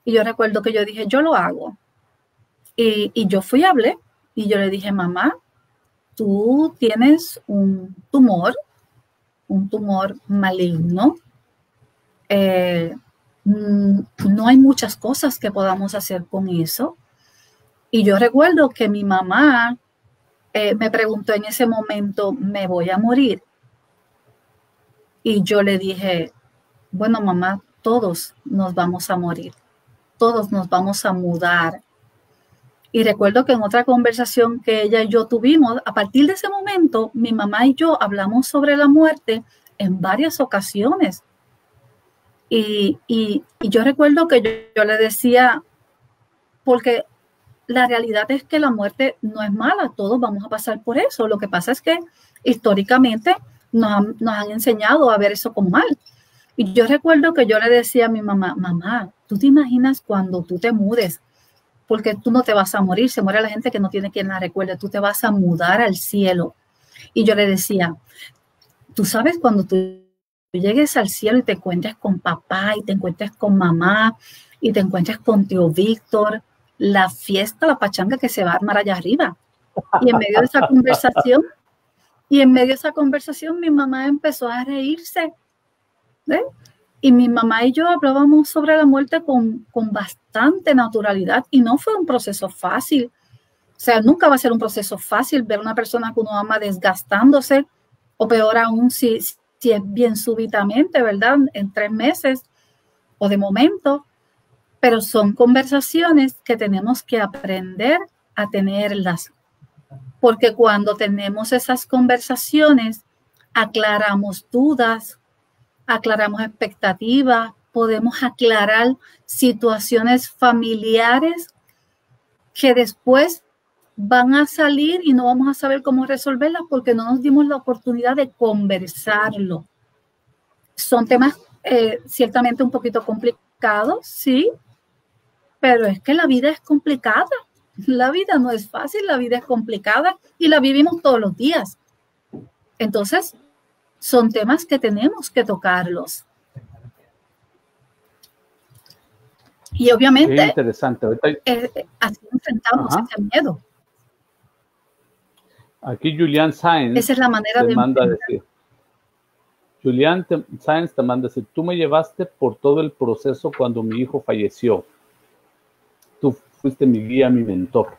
Y yo recuerdo que yo dije, yo lo hago. Y yo fui y hablé y yo le dije, mamá, tú tienes un tumor maligno. No hay muchas cosas que podamos hacer con eso. Y yo recuerdo que mi mamá me preguntó en ese momento, ¿me voy a morir? Y yo le dije, bueno, mamá, todos nos vamos a morir, todos nos vamos a mudar. Y recuerdo que en otra conversación que ella y yo tuvimos, a partir de ese momento, mi mamá y yo hablamos sobre la muerte en varias ocasiones. Y yo recuerdo que yo le decía, porque la realidad es que la muerte no es mala, todos vamos a pasar por eso. Lo que pasa es que históricamente nos han enseñado a ver eso como mal. Y yo recuerdo que yo le decía a mi mamá, mamá, ¿tú te imaginas cuando tú te mudes? Porque tú no te vas a morir, se muere la gente que no tiene quien la recuerde, tú te vas a mudar al cielo. Y yo le decía, tú sabes cuando tú llegues al cielo y te encuentres con papá y te encuentres con mamá y te encuentres con tío Víctor, la fiesta, la pachanga que se va a armar allá arriba. Y en medio de esa conversación, mi mamá empezó a reírse, ¿ves? Y mi mamá y yo hablábamos sobre la muerte con bastante naturalidad y no fue un proceso fácil. O sea, nunca va a ser un proceso fácil ver a una persona que uno ama desgastándose, o peor aún si es bien súbitamente, ¿verdad? En 3 meses o de momento. Pero son conversaciones que tenemos que aprender a tenerlas. Porque cuando tenemos esas conversaciones, aclaramos dudas, aclaramos expectativas, podemos aclarar situaciones familiares que después van a salir y no vamos a saber cómo resolverlas porque no nos dimos la oportunidad de conversarlo. Son temas ciertamente un poquito complicados, sí, pero es que la vida es complicada. La vida no es fácil, la vida es complicada y la vivimos todos los días. Entonces, son temas que tenemos que tocarlos. Y obviamente,
qué interesante.
así enfrentamos ese miedo.
Aquí Julián Sáenz
esa es la manera
te manda a decir. Julián Sáenz te manda a decir, tú me llevaste por todo el proceso cuando mi hijo falleció. Tú fuiste mi guía, mi mentor.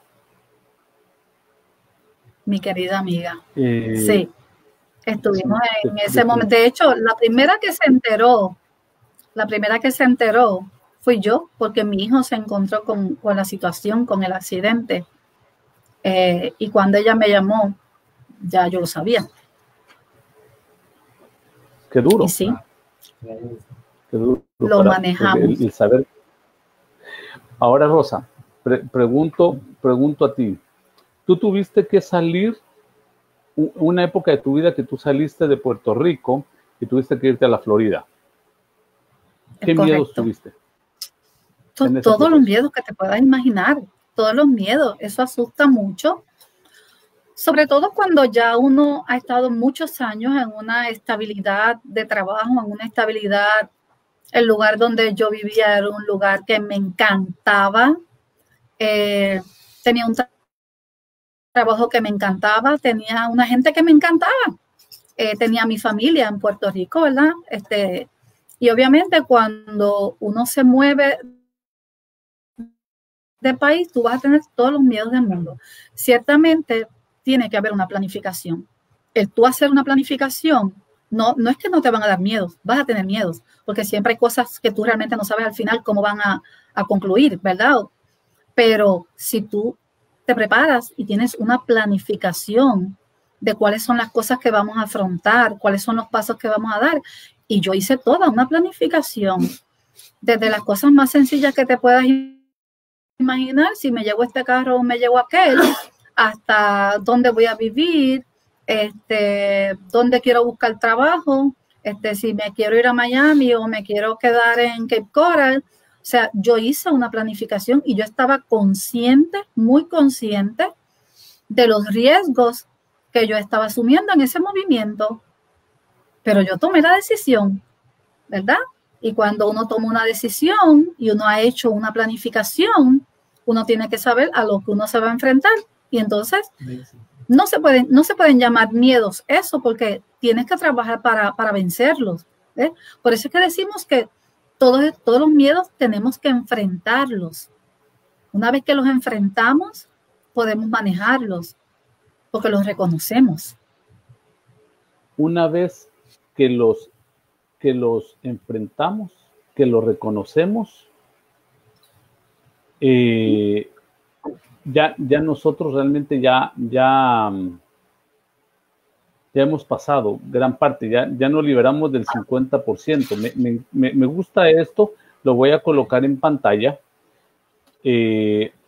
Mi querida amiga. Sí. Estuvimos en ese momento. De hecho, la primera que se enteró fui yo, porque mi hijo se encontró con la situación, con el accidente. Y cuando ella me llamó, ya yo lo sabía.
Qué duro.
Y sí.
Qué duro
lo manejamos.
El saber. Ahora, Rosa, pregunto a ti. ¿Tú tuviste que salir una época de tu vida que tú saliste de Puerto Rico y tuviste que irte a la Florida? ¿Qué miedos tuviste?
Todos los miedos que te puedas imaginar, todos los miedos, eso asusta mucho, sobre todo cuando ya uno ha estado muchos años en una estabilidad de trabajo, en una estabilidad. El lugar donde yo vivía era un lugar que me encantaba, tenía un trabajo que me encantaba, tenía una gente que me encantaba, tenía mi familia en Puerto Rico, ¿verdad? Y obviamente cuando uno se mueve de país, tú vas a tener todos los miedos del mundo. Ciertamente tiene que haber una planificación. El tú hacer una planificación, no es que no te van a dar miedos, vas a tener miedos, porque siempre hay cosas que tú realmente no sabes al final cómo van a concluir, ¿verdad? Pero si tú te preparas y tienes una planificación de cuáles son las cosas que vamos a afrontar, cuáles son los pasos que vamos a dar, y yo hice toda una planificación, desde las cosas más sencillas que te puedas imaginar, si me llevo este carro o me llevo aquel, hasta dónde voy a vivir, dónde quiero buscar trabajo, si me quiero ir a Miami o me quiero quedar en Cape Coral. O sea, yo hice una planificación y yo estaba consciente, muy consciente de los riesgos que yo estaba asumiendo en ese movimiento. Pero yo tomé la decisión, ¿verdad? Y cuando uno toma una decisión y uno ha hecho una planificación, uno tiene que saber a lo que uno se va a enfrentar. Y entonces no se pueden llamar miedos eso, porque tienes que trabajar para vencerlos. Por eso es que decimos que todos los miedos tenemos que enfrentarlos. Una vez que los enfrentamos, podemos manejarlos, porque los reconocemos.
Una vez que los enfrentamos, que los reconocemos, ya nosotros realmente ya hemos pasado gran parte, ya nos liberamos del 50%. Me gusta esto, lo voy a colocar en pantalla,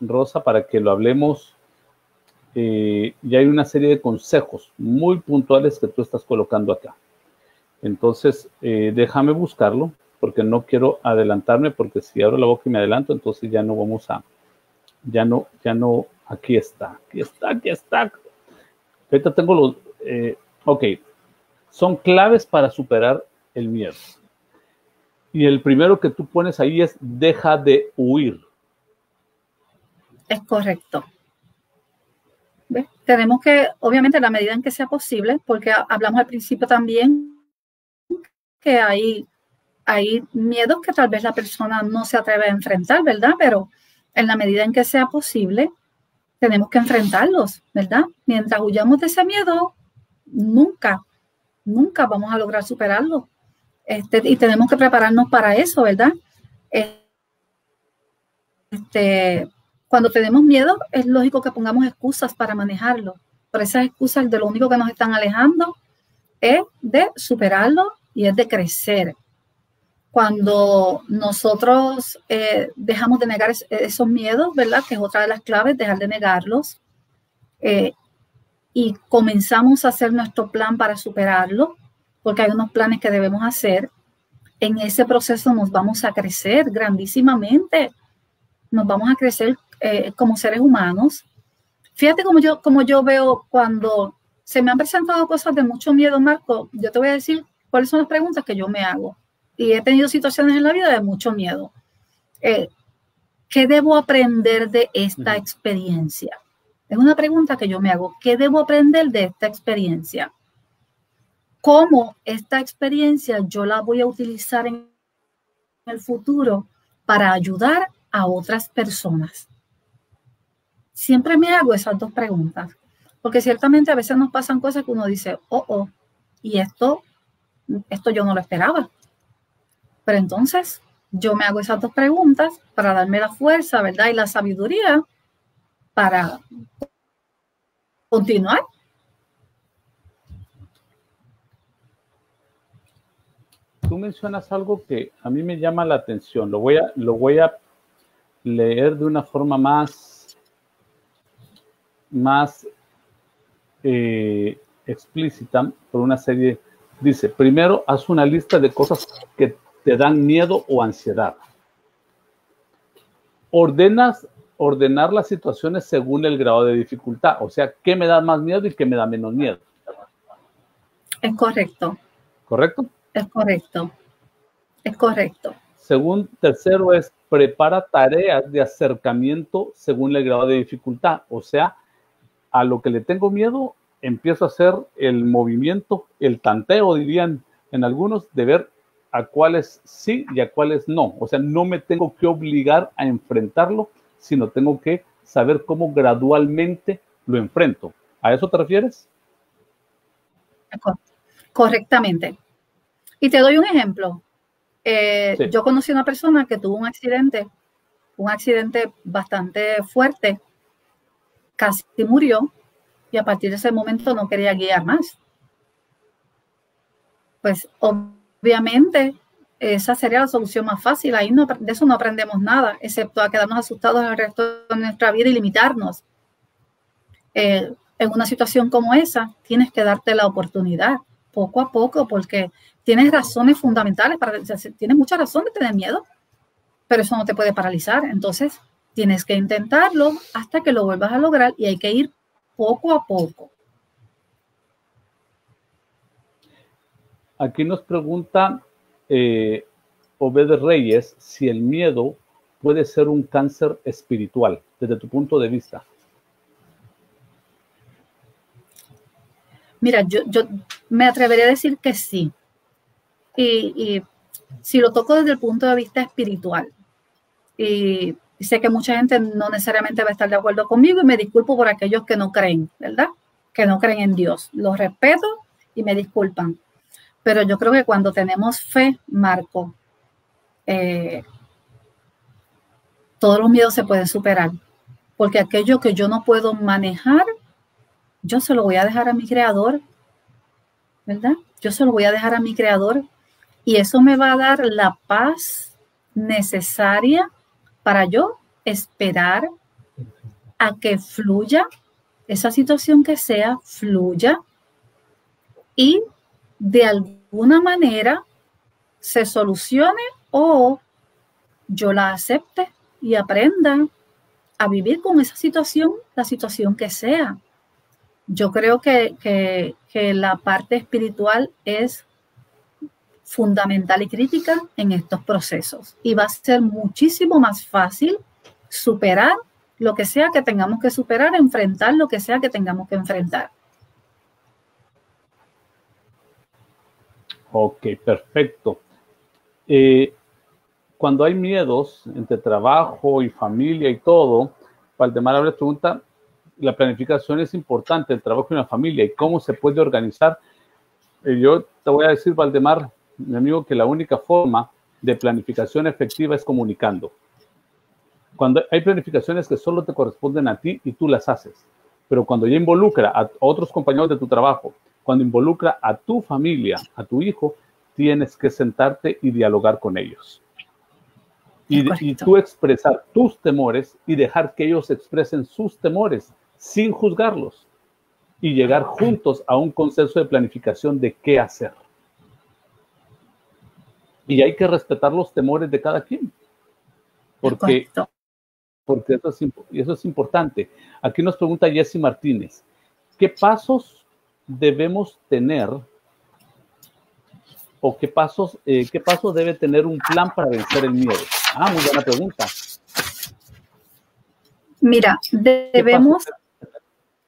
Rosa, para que lo hablemos. Ya hay una serie de consejos muy puntuales que tú estás colocando acá. Entonces, déjame buscarlo, porque no quiero adelantarme, porque si abro la boca y me adelanto, entonces ya no vamos a, ya no, aquí está. Ahorita tengo los, ok, son claves para superar el miedo. Y el primero que tú pones ahí es deja de huir.
Es correcto. ¿Ves? Tenemos que, obviamente, en la medida en que sea posible, porque hablamos al principio también que hay miedos que tal vez la persona no se atreve a enfrentar, ¿verdad? Pero en la medida en que sea posible, tenemos que enfrentarlos, ¿verdad? Mientras huyamos de ese miedo, nunca vamos a lograr superarlo. Y tenemos que prepararnos para eso, ¿verdad? Cuando tenemos miedo, es lógico que pongamos excusas para manejarlo. Pero esas excusas de lo único que nos están alejando es de superarlo y es de crecer. Cuando nosotros dejamos de negar esos miedos, ¿verdad? Que es otra de las claves, dejar de negarlos. Y comenzamos a hacer nuestro plan para superarlo, porque hay unos planes que debemos hacer. En ese proceso nos vamos a crecer grandísimamente. Nos vamos a crecer como seres humanos. Fíjate como yo veo cuando se me han presentado cosas de mucho miedo, Marco. Yo te voy a decir cuáles son las preguntas que yo me hago. Y he tenido situaciones en la vida de mucho miedo. ¿Qué debo aprender de esta experiencia? Es una pregunta que yo me hago. ¿Qué debo aprender de esta experiencia? ¿Cómo esta experiencia yo la voy a utilizar en el futuro para ayudar a otras personas? Siempre me hago esas dos preguntas, porque ciertamente a veces nos pasan cosas que uno dice, y esto yo no lo esperaba. Pero entonces yo me hago esas dos preguntas para darme la fuerza, ¿verdad? Y la sabiduría para continuar.
Tú mencionas algo que a mí me llama la atención. Lo voy a leer de una forma más explícita por una serie. Dice, primero, haz una lista de cosas que te dan miedo o ansiedad. Ordenar las situaciones según el grado de dificultad. O sea, ¿qué me da más miedo y qué me da menos miedo?
Es correcto.
¿Correcto?
Es correcto. Es correcto.
Tercero es prepara tareas de acercamiento según el grado de dificultad. O sea, a lo que le tengo miedo, empiezo a hacer el movimiento, el tanteo, dirían en algunos, de ver a cuáles sí y a cuáles no. O sea, no me tengo que obligar a enfrentarlo, sino tengo que saber cómo gradualmente lo enfrento. ¿A eso te refieres?
Correctamente. Y te doy un ejemplo.
Sí.
Yo conocí a una persona que tuvo un accidente bastante fuerte, casi murió, y a partir de ese momento no quería guiar más. Pues obviamente esa sería la solución más fácil. Ahí de eso no aprendemos nada, excepto a quedarnos asustados el resto de nuestra vida y limitarnos. En una situación como esa, tienes que darte la oportunidad, poco a poco, porque tienes razones fundamentales, tienes mucha razón de tener miedo, pero eso no te puede paralizar. Entonces, tienes que intentarlo hasta que lo vuelvas a lograr y hay que ir poco a poco.
Aquí nos pregunta Obed Reyes si el miedo puede ser un cáncer espiritual, desde tu punto de vista.
Mira, yo me atrevería a decir que sí. Y si lo toco desde el punto de vista espiritual, y sé que mucha gente no necesariamente va a estar de acuerdo conmigo y me disculpo por aquellos que no creen, ¿verdad? Que no creen en Dios. Los respeto y me disculpan. Pero yo creo que cuando tenemos fe, Marco, todos los miedos se pueden superar. Porque aquello que yo no puedo manejar, yo se lo voy a dejar a mi creador, ¿verdad? Yo se lo voy a dejar a mi creador y eso me va a dar la paz necesaria para yo esperar a que fluya, esa situación que sea, fluya y de alguna manera se solucione o yo la acepte y aprenda a vivir con esa situación, la situación que sea. Yo creo que la parte espiritual es fundamental y crítica en estos procesos y va a ser muchísimo más fácil superar lo que sea que tengamos que superar, enfrentar lo que sea que tengamos que enfrentar.
Ok, perfecto. Cuando hay miedos entre trabajo y familia y todo, Valdemar Álvarez pregunta, la planificación es importante, el trabajo y la familia, ¿y cómo se puede organizar? Yo te voy a decir, Valdemar, mi amigo, que la única forma de planificación efectiva es comunicando. Cuando hay planificaciones que solo te corresponden a ti y tú las haces, pero cuando ya involucra a otros compañeros de tu trabajo, cuando involucra a tu familia, a tu hijo, tienes que sentarte y dialogar con ellos. Y tú expresar tus temores y dejar que ellos expresen sus temores sin juzgarlos y llegar juntos a un consenso de planificación de qué hacer. Y hay que respetar los temores de cada quien. Porque eso es importante. Aquí nos pregunta Jessy Martínez, ¿qué pasos debemos tener o qué pasos debe tener un plan para vencer el miedo? Muy buena pregunta.
Mira, debemos,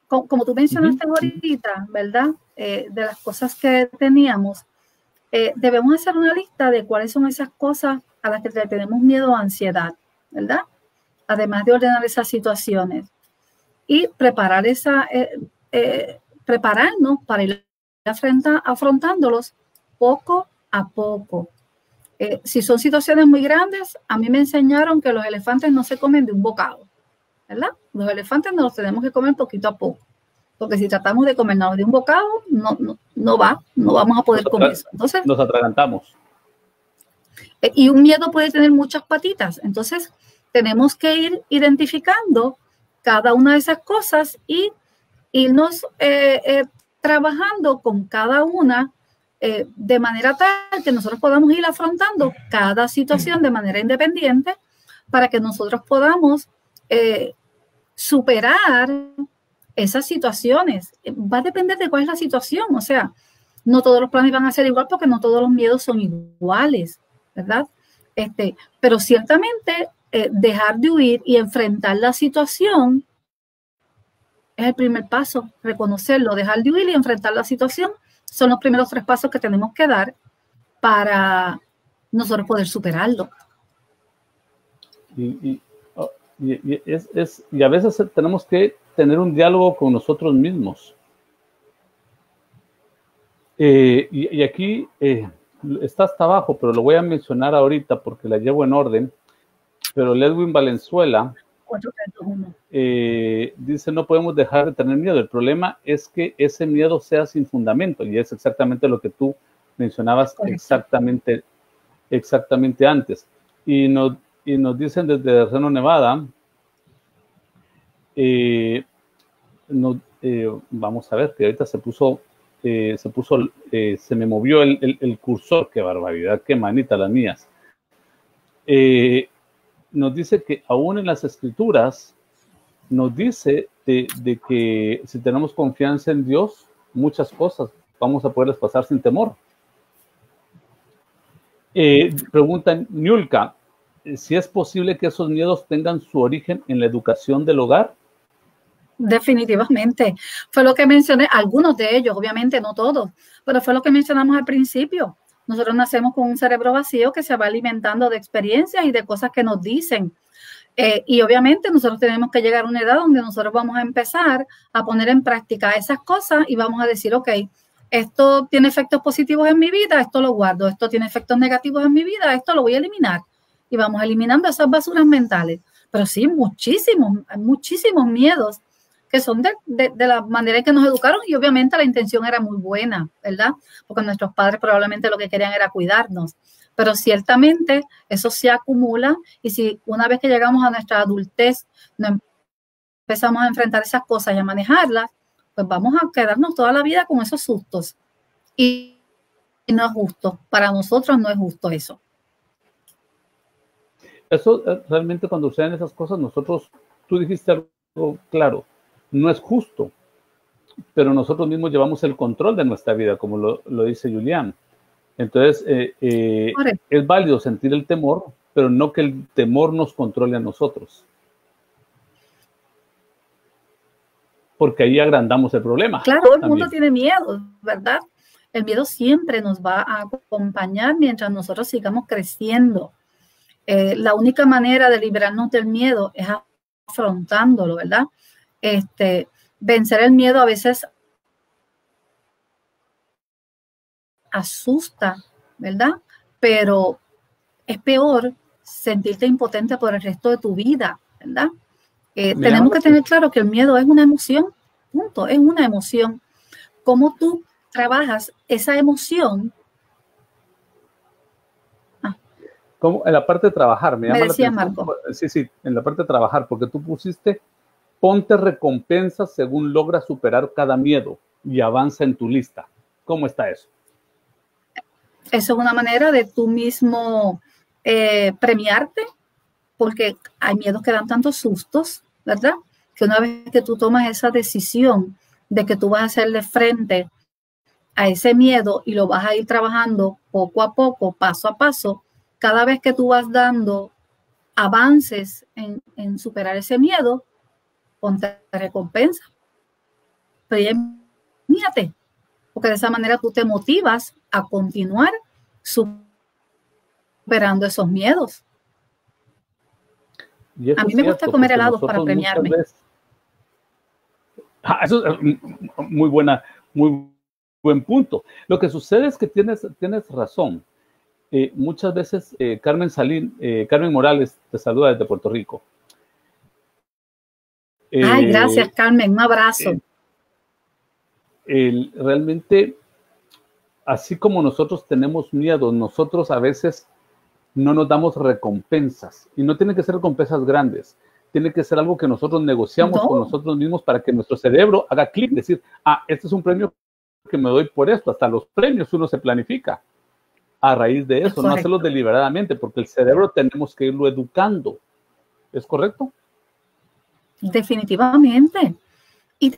como tú mencionaste ahorita, ¿verdad? De las cosas que teníamos, debemos hacer una lista de cuáles son esas cosas a las que le tenemos miedo o ansiedad, ¿verdad? Además de ordenar esas situaciones y prepararnos para ir afrontándolos poco a poco. Si son situaciones muy grandes, a mí me enseñaron que los elefantes no se comen de un bocado, ¿verdad? Los elefantes nos los tenemos que comer poquito a poco, porque si tratamos de comernos de un bocado, no vamos a poder comer eso. Entonces,
nos atragantamos.
Y un miedo puede tener muchas patitas, entonces tenemos que ir identificando cada una de esas cosas y irnos trabajando con cada una de manera tal que nosotros podamos ir afrontando cada situación de manera independiente para que nosotros podamos superar esas situaciones. Va a depender de cuál es la situación, o sea, no todos los planes van a ser igual porque no todos los miedos son iguales, ¿verdad? Pero ciertamente dejar de huir y enfrentar la situación es el primer paso, reconocerlo, dejar de huir y enfrentar la situación son los primeros 3 pasos que tenemos que dar para nosotros poder superarlo.
Y a veces tenemos que tener un diálogo con nosotros mismos. Y aquí está hasta abajo, pero lo voy a mencionar ahorita porque la llevo en orden. Pero Ledwin Valenzuela dice, no podemos dejar de tener miedo. El problema es que ese miedo sea sin fundamento, y es exactamente lo que tú mencionabas exactamente antes. Y nos dicen desde Reno, Nevada, vamos a ver, que ahorita se me movió el cursor, qué barbaridad, qué manita las mías. Nos dice que aún en las escrituras nos dice de que si tenemos confianza en Dios, muchas cosas vamos a poderlas pasar sin temor. Pregunta Niulka, si es posible que esos miedos tengan su origen en la educación del hogar.
Definitivamente. Fue lo que mencioné, algunos de ellos, obviamente no todos, pero fue lo que mencionamos al principio. Nosotros nacemos con un cerebro vacío que se va alimentando de experiencias y de cosas que nos dicen. Y obviamente nosotros tenemos que llegar a una edad donde nosotros vamos a empezar a poner en práctica esas cosas y vamos a decir, ok, esto tiene efectos positivos en mi vida, esto lo guardo, esto tiene efectos negativos en mi vida, esto lo voy a eliminar. Y vamos eliminando esas basuras mentales. Pero sí, muchísimos miedos que son de la manera en que nos educaron y obviamente la intención era muy buena, ¿verdad? Porque nuestros padres probablemente lo que querían era cuidarnos, pero ciertamente eso se acumula y si una vez que llegamos a nuestra adultez no empezamos a enfrentar esas cosas y a manejarlas, pues vamos a quedarnos toda la vida con esos sustos. Y no es justo. Para nosotros no es justo eso.
Eso realmente cuando suceden esas cosas, tú dijiste algo claro, no es justo, pero nosotros mismos llevamos el control de nuestra vida, como lo dice Julián. Entonces, es válido sentir el temor, pero no que el temor nos controle a nosotros. Porque ahí agrandamos el problema.
Claro, todo el mundo tiene miedo, ¿verdad? El miedo siempre nos va a acompañar mientras nosotros sigamos creciendo. La única manera de librarnos del miedo es afrontándolo, ¿verdad? Vencer el miedo a veces asusta, ¿verdad? Pero es peor sentirte impotente por el resto de tu vida, ¿verdad? Tenemos que tener claro que el miedo es una emoción, punto, es una emoción. ¿Cómo tú trabajas esa emoción?
Como en la parte de trabajar, me llama
decía
la atención.
Marco.
Sí, en la parte de trabajar, porque tú pusiste, ponte recompensas según logras superar cada miedo y avanza en tu lista. ¿Cómo está eso?
Eso es una manera de tú mismo premiarte, porque hay miedos que dan tantos sustos, ¿verdad? Que una vez que tú tomas esa decisión de que tú vas a hacerle frente a ese miedo y lo vas a ir trabajando poco a poco, paso a paso, cada vez que tú vas dando avances en superar ese miedo, ponte recompensa. Premiate, porque de esa manera tú te motivas a continuar superando esos miedos. A mí me gusta comer helados para premiarme.
Eso es muy buen punto. Lo que sucede es que tienes razón. Muchas veces Carmen Morales te saluda desde Puerto Rico.
Ay, gracias, Carmen, un abrazo.
Realmente, así como nosotros tenemos miedo, nosotros a veces no nos damos recompensas, y no tienen que ser recompensas grandes, tiene que ser algo que nosotros negociamos con nosotros mismos para que nuestro cerebro haga clic, decir, este es un premio que me doy por esto. Hasta los premios uno se planifica a raíz de eso, no hacerlo deliberadamente, porque el cerebro tenemos que irlo educando. ¿Es correcto?
Definitivamente. Y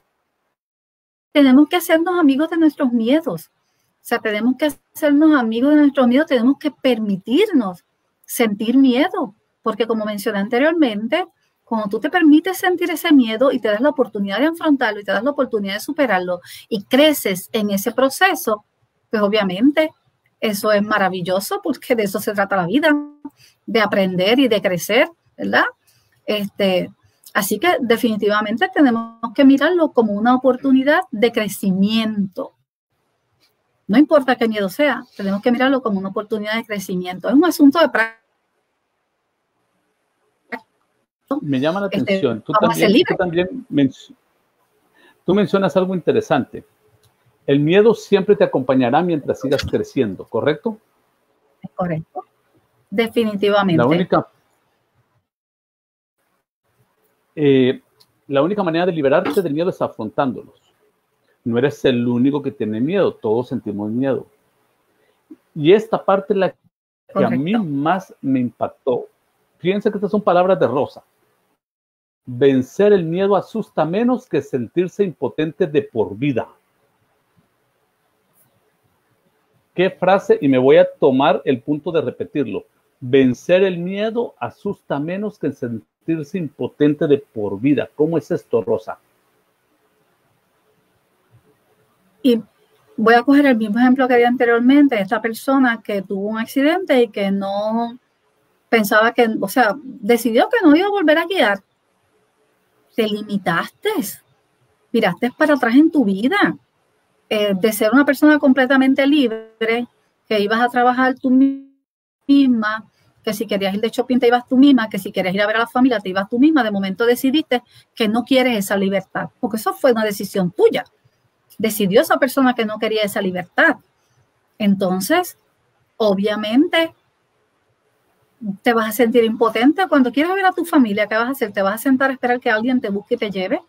tenemos que hacernos amigos de nuestros miedos. O sea, tenemos que hacernos amigos de nuestros miedos, tenemos que permitirnos sentir miedo, porque como mencioné anteriormente, cuando tú te permites sentir ese miedo y te das la oportunidad de afrontarlo y te das la oportunidad de superarlo y creces en ese proceso, pues obviamente eso es maravilloso, porque de eso se trata la vida, de aprender y de crecer, ¿verdad? Así que definitivamente tenemos que mirarlo como una oportunidad de crecimiento. No importa qué miedo sea, tenemos que mirarlo como una oportunidad de crecimiento. Es un asunto de práctica.
Me llama la atención. Tú mencionas algo interesante. El miedo siempre te acompañará mientras sigas creciendo, ¿correcto?
Es correcto. Definitivamente.
La única manera de liberarte del miedo es afrontándolos. No eres el único que tiene miedo, todos sentimos miedo. Y esta parte es la que a mí más me impactó. Fíjense que estas son palabras de Rosa. Vencer el miedo asusta menos que sentirse impotente de por vida. ¿Qué frase? Y me voy a tomar el punto de repetirlo. Vencer el miedo asusta menos que sentirse impotente de por vida. ¿Cómo es esto, Rosa?
Y voy a coger el mismo ejemplo que di anteriormente, esta persona que tuvo un accidente y que no pensaba que, o sea, decidió que no iba a volver a guiar. Te limitaste, miraste para atrás en tu vida. De ser una persona completamente libre, que ibas a trabajar tú misma, que si querías ir de shopping te ibas tú misma, que si querías ir a ver a la familia te ibas tú misma, de momento decidiste que no quieres esa libertad, porque eso fue una decisión tuya. Decidió esa persona que no quería esa libertad. Entonces, obviamente, te vas a sentir impotente cuando quieras ver a tu familia. ¿Qué vas a hacer? ¿Te vas a sentar a esperar que alguien te busque y te lleve?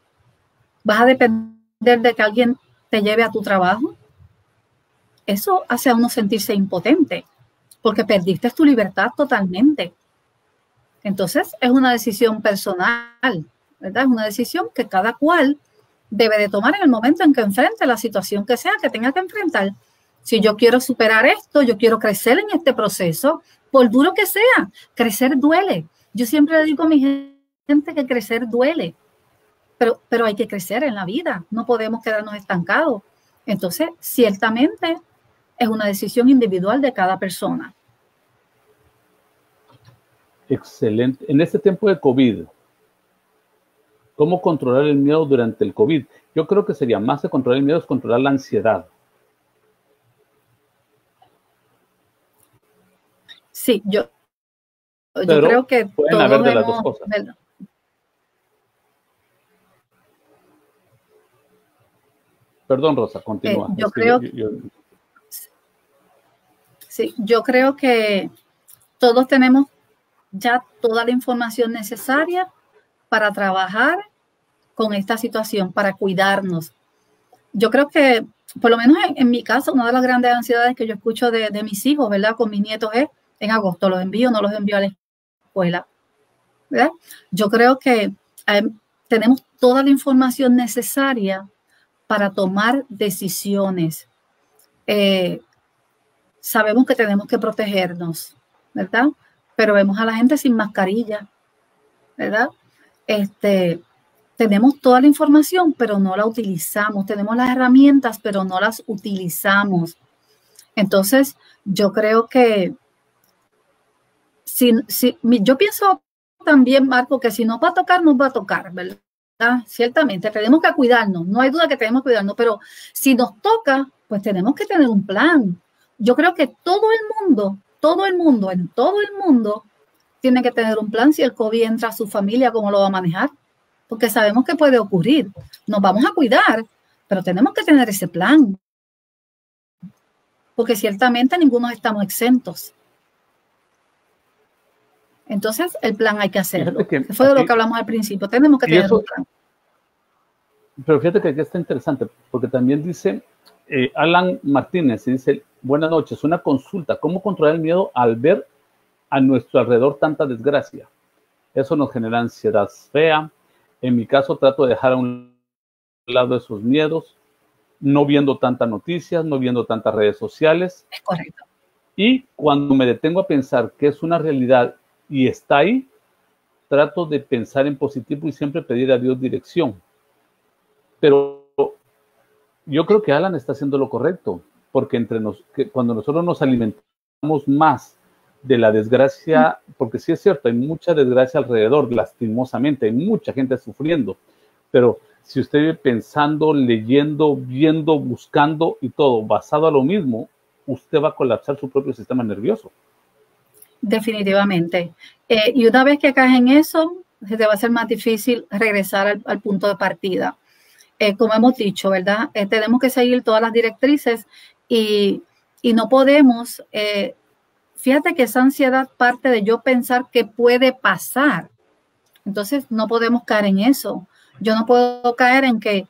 ¿Vas a depender de que alguien te lleve a tu trabajo? eso hace a uno sentirse impotente, porque perdiste tu libertad totalmente. Entonces, es una decisión personal, ¿verdad? Es una decisión que cada cual debe de tomar en el momento en que enfrente la situación que sea que tenga que enfrentar. Si yo quiero superar esto, yo quiero crecer en este proceso, por duro que sea, crecer duele. Yo siempre le digo a mi gente que crecer duele, pero hay que crecer en la vida, no podemos quedarnos estancados. Entonces, ciertamente es una decisión individual de cada persona.
Excelente. En este tiempo de COVID, ¿cómo controlar el miedo durante el COVID? Yo creo que sería más de controlar el miedo, es controlar la ansiedad.
Sí, yo creo que
pueden haber de las dos cosas. Perdón, Rosa, continúa.
Yo creo que todos tenemos ya toda la información necesaria para trabajar con esta situación, para cuidarnos. Yo creo que, por lo menos en mi caso, una de las grandes ansiedades que yo escucho de mis hijos, ¿verdad? Con mis nietos es, en agosto los envío, no los envío a la escuela, ¿verdad? Yo creo que tenemos toda la información necesaria para tomar decisiones. Sabemos que tenemos que protegernos, ¿verdad? Pero vemos a la gente sin mascarilla, ¿verdad? Tenemos toda la información, pero no la utilizamos. Tenemos las herramientas, pero no las utilizamos. Entonces, yo creo que yo pienso también, Marco, que si nos va a tocar, nos va a tocar, ¿verdad? Ciertamente, tenemos que cuidarnos. No hay duda que tenemos que cuidarnos, pero si nos toca, pues tenemos que tener un plan. Yo creo que todo el mundo, en todo el mundo, tiene que tener un plan si el COVID entra a su familia, cómo lo va a manejar, porque sabemos que puede ocurrir. Nos vamos a cuidar, pero tenemos que tener ese plan, porque ciertamente ninguno estamos exentos. Entonces, el plan hay que hacerlo. Fue de lo que hablamos al principio. Tenemos que tener un plan.
Pero fíjate que aquí está interesante, porque también dice Alan Martínez, dice, buenas noches, una consulta, ¿cómo controlar el miedo al ver a nuestro alrededor tanta desgracia? Eso nos genera ansiedad fea. En mi caso, trato de dejar a un lado esos miedos, no viendo tantas noticias, no viendo tantas redes sociales.
Es correcto.
Y cuando me detengo a pensar que es una realidad y está ahí, trato de pensar en positivo y siempre pedir a Dios dirección. Pero yo creo que Alan está haciendo lo correcto, porque cuando nosotros nos alimentamos más de la desgracia, porque sí es cierto, hay mucha desgracia alrededor, lastimosamente, hay mucha gente sufriendo, pero si usted vive pensando, leyendo, viendo, buscando y todo basado a lo mismo, usted va a colapsar su propio sistema nervioso.
Definitivamente. Y una vez que caes en eso, se te va a ser más difícil regresar al punto de partida. Como hemos dicho, ¿verdad? Tenemos que seguir todas las directrices y no podemos, fíjate que esa ansiedad parte de yo pensar que puede pasar. Entonces, no podemos caer en eso. Yo no puedo caer en ¿qué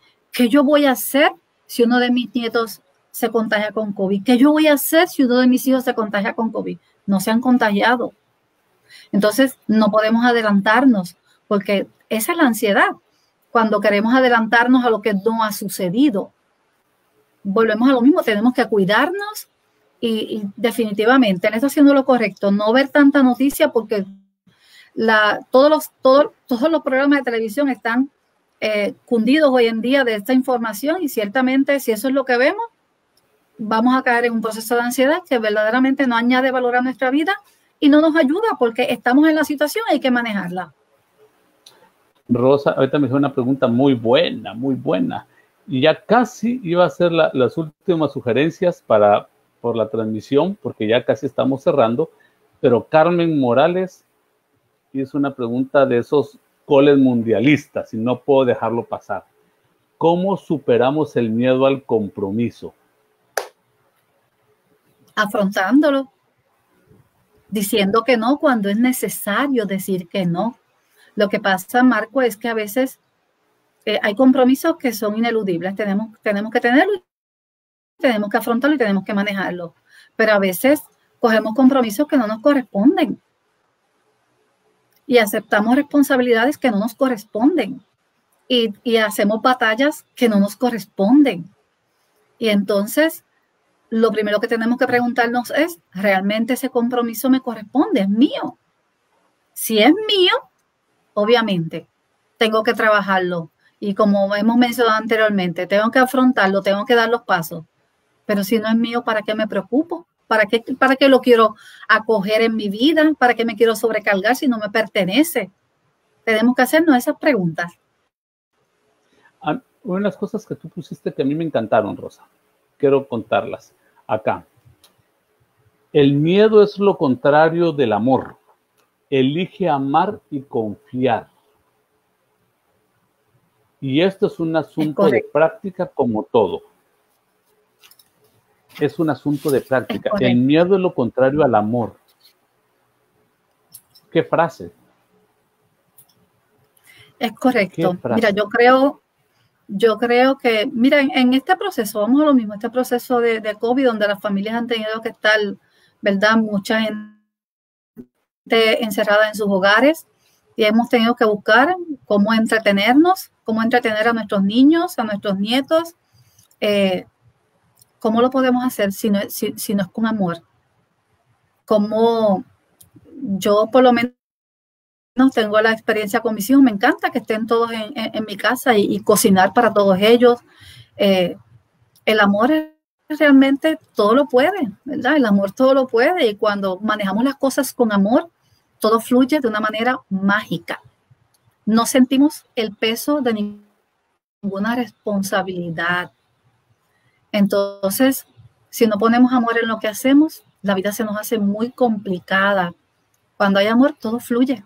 yo voy a hacer si uno de mis nietos se contagia con COVID? ¿Qué yo voy a hacer si uno de mis hijos se contagia con COVID? No se han contagiado. Entonces, no podemos adelantarnos porque esa es la ansiedad. Cuando queremos adelantarnos a lo que no ha sucedido, volvemos a lo mismo, tenemos que cuidarnos y definitivamente él está haciendo lo correcto, no ver tanta noticia porque todos los programas de televisión están cundidos hoy en día de esta información y ciertamente si eso es lo que vemos, vamos a caer en un proceso de ansiedad que verdaderamente no añade valor a nuestra vida y no nos ayuda porque estamos en la situación y hay que manejarla.
Rosa, ahorita me hizo una pregunta muy buena, y ya casi iba a hacer las últimas sugerencias por la transmisión, porque ya casi estamos cerrando, pero Carmen Morales hizo una pregunta de esos coles mundialistas y no puedo dejarlo pasar. ¿Cómo superamos el miedo al compromiso?
Afrontándolo, diciendo que no cuando es necesario decir que no. Lo que pasa, Marco, es que a veces hay compromisos que son ineludibles, tenemos que tenerlos tenemos que afrontarlo y tenemos que manejarlo. Pero a veces cogemos compromisos que no nos corresponden y aceptamos responsabilidades que no nos corresponden y hacemos batallas que no nos corresponden. Y entonces, lo primero que tenemos que preguntarnos es, ¿realmente ese compromiso me corresponde? ¿Es mío? Si es mío, obviamente, tengo que trabajarlo. Y como hemos mencionado anteriormente, tengo que afrontarlo, tengo que dar los pasos. Pero si no es mío, ¿para qué me preocupo? ¿Para qué lo quiero acoger en mi vida? ¿Para qué me quiero sobrecargar si no me pertenece? Tenemos que hacernos esas preguntas.
Una de las cosas que tú pusiste que a mí me encantaron, Rosa, quiero contarlas acá. El miedo es lo contrario del amor. Elige amar y confiar. Y esto es un asunto de práctica como todo. Es un asunto de práctica. El miedo es lo contrario al amor. ¿Qué frase?
Es correcto. Mira, yo creo que, mira, en este proceso, vamos a lo mismo, este proceso de COVID, donde las familias han tenido que estar, ¿verdad? Mucha gente encerrada en sus hogares y hemos tenido que buscar cómo entretenernos, cómo entretener a nuestros niños, a nuestros nietos. ¿Cómo lo podemos hacer si no es con amor? Como yo por lo menos tengo la experiencia con mis hijos, me encanta que estén todos en mi casa y cocinar para todos ellos. El amor realmente todo lo puede, ¿verdad? El amor todo lo puede y cuando manejamos las cosas con amor, todo fluye de una manera mágica. No sentimos el peso de ninguna responsabilidad. Entonces, si no ponemos amor en lo que hacemos, la vida se nos hace muy complicada. Cuando hay amor, todo fluye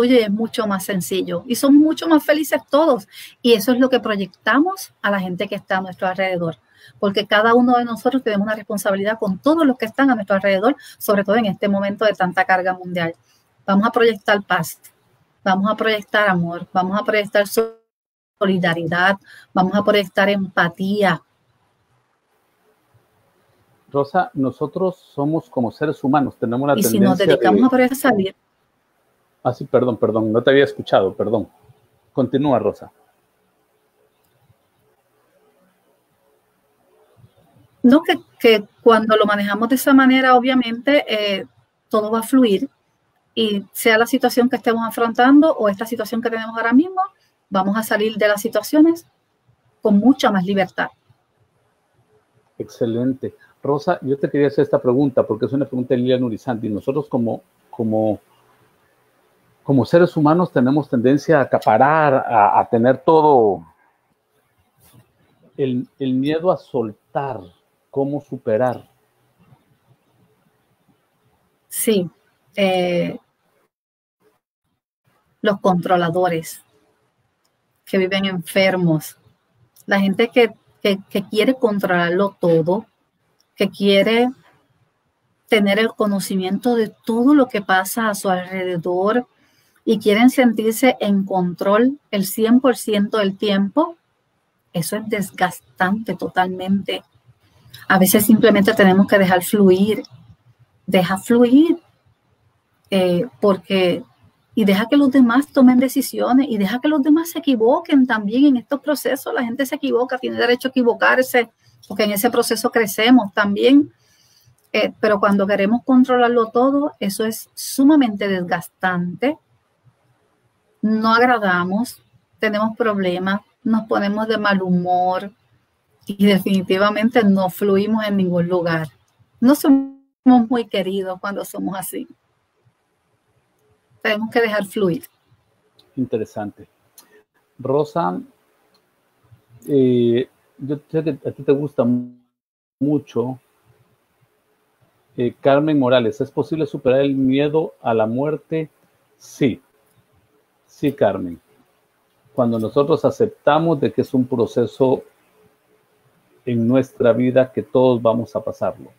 y es mucho más sencillo. Y somos mucho más felices todos. Y eso es lo que proyectamos a la gente que está a nuestro alrededor. Porque cada uno de nosotros tenemos una responsabilidad con todos los que están a nuestro alrededor, sobre todo en este momento de tanta carga mundial. Vamos a proyectar paz, vamos a proyectar amor, vamos a proyectar solidaridad, vamos a proyectar empatía.
Rosa, nosotros somos como seres humanos, tenemos la tendencia
y si nos dedicamos a poder salir.
Ah, sí, perdón, no te había escuchado, perdón. Continúa, Rosa.
No, que cuando lo manejamos de esa manera, obviamente, todo va a fluir y sea la situación que estemos afrontando o esta situación que tenemos ahora mismo, vamos a salir de las situaciones con mucha más libertad.
Excelente. Rosa, yo te quería hacer esta pregunta porque es una pregunta de Lilian Urizandi. Nosotros como seres humanos tenemos tendencia a acaparar, a tener todo el miedo a soltar. ¿Cómo superar?
Sí. Los controladores que viven enfermos, la gente que quiere controlarlo todo, que quiere tener el conocimiento de todo lo que pasa a su alrededor y quieren sentirse en control el 100% del tiempo, eso es desgastante totalmente. A veces simplemente tenemos que dejar fluir, porque y deja que los demás tomen decisiones y deja que los demás se equivoquen también en estos procesos. La gente se equivoca, tiene derecho a equivocarse, porque en ese proceso crecemos también. Pero cuando queremos controlarlo todo, eso es sumamente desgastante. No agradamos, tenemos problemas, nos ponemos de mal humor y definitivamente no fluimos en ningún lugar. No somos muy queridos cuando somos así. Tenemos que dejar fluir.
Interesante. Rosa, yo sé que a ti te gusta mucho Carmen Morales. ¿Es posible superar el miedo a la muerte? Sí. Sí, Carmen. Cuando nosotros aceptamos de que es un proceso en nuestra vida que todos vamos a pasarlo.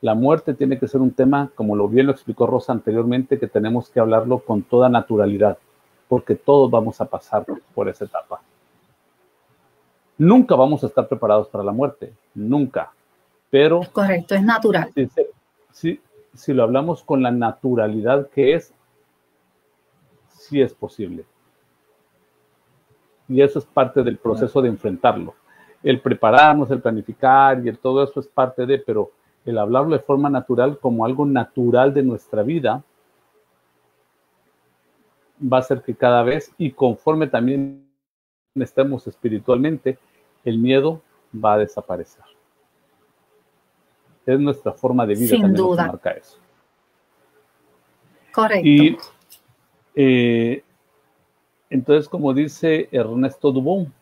La muerte tiene que ser un tema, como bien lo explicó Rosa anteriormente, que tenemos que hablarlo con toda naturalidad, porque todos vamos a pasar por esa etapa. Nunca vamos a estar preparados para la muerte, nunca. Pero
correcto, es natural.
Si lo hablamos con la naturalidad que es, sí es posible. Y eso es parte del proceso de enfrentarlo. El prepararnos, el planificar y todo eso es parte de, pero el hablarlo de forma natural como algo natural de nuestra vida va a hacer que cada vez, y conforme también estemos espiritualmente, el miedo va a desaparecer. Es nuestra forma de vida.
Sin
también
duda.
Lo que marca eso.
Correcto.
Y entonces, como dice Ernesto Dubón,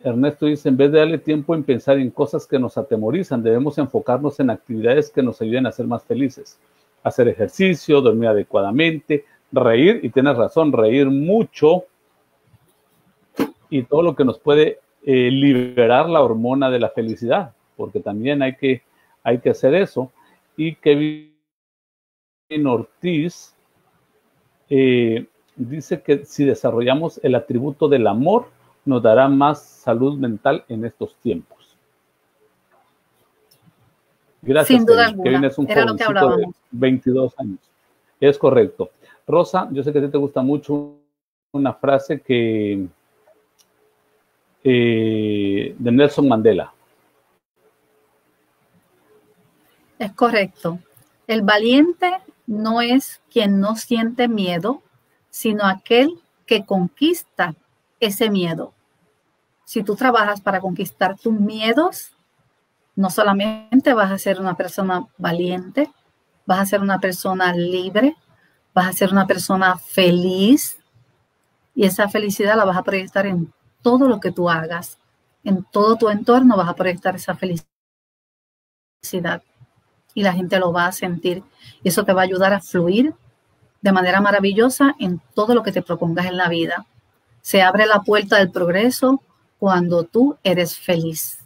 Ernesto dice, en vez de darle tiempo en pensar en cosas que nos atemorizan, debemos enfocarnos en actividades que nos ayuden a ser más felices. Hacer ejercicio, dormir adecuadamente, reír, y tienes razón, reír mucho, y todo lo que nos puede liberar la hormona de la felicidad, porque también hay que hacer eso. Y Kevin Ortiz dice que si desarrollamos el atributo del amor, nos dará más salud mental en estos tiempos. Gracias.
Sin duda alguna.
Kevin es un jovencito de 22 años. Es correcto. Rosa, yo sé que a ti te gusta mucho una frase de Nelson Mandela.
Es correcto. El valiente no es quien no siente miedo, sino aquel que conquista ese miedo. Si tú trabajas para conquistar tus miedos, no solamente vas a ser una persona valiente, vas a ser una persona libre, vas a ser una persona feliz, y esa felicidad la vas a proyectar en todo lo que tú hagas, en todo tu entorno vas a proyectar esa felicidad y la gente lo va a sentir, y eso te va a ayudar a fluir de manera maravillosa en todo lo que te propongas en la vida. Se abre la puerta del progreso cuando tú eres feliz.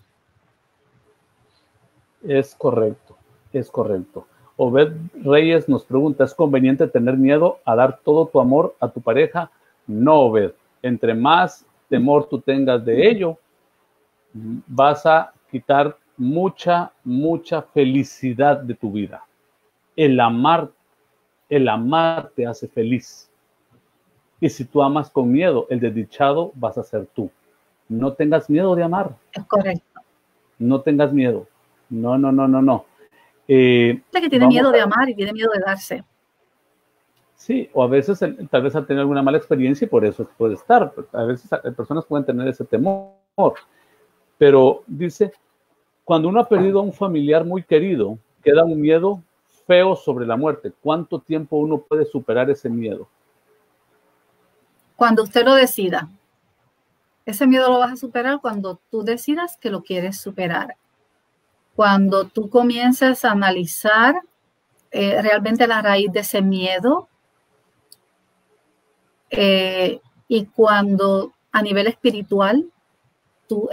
Es correcto, es correcto. Obed Reyes nos pregunta, ¿es conveniente tener miedo a dar todo tu amor a tu pareja? No, Obed. Entre más temor tú tengas de ello, vas a quitar mucha felicidad de tu vida. El amar te hace feliz. Y si tú amas con miedo, el desdichado vas a ser tú. No tengas miedo de amar.
Es correcto.
No tengas miedo. No.
Que tiene miedo de amar y tiene miedo de darse.
Sí, o a veces tal vez ha tenido alguna mala experiencia y por eso puede estar. A veces personas pueden tener ese temor. Pero dice, cuando uno ha perdido a un familiar muy querido, queda un miedo feo sobre la muerte. ¿Cuánto tiempo uno puede superar ese miedo?
Cuando usted lo decida. Ese miedo lo vas a superar cuando tú decidas que lo quieres superar. Cuando tú comiences a analizar realmente la raíz de ese miedo, y cuando a nivel espiritual tú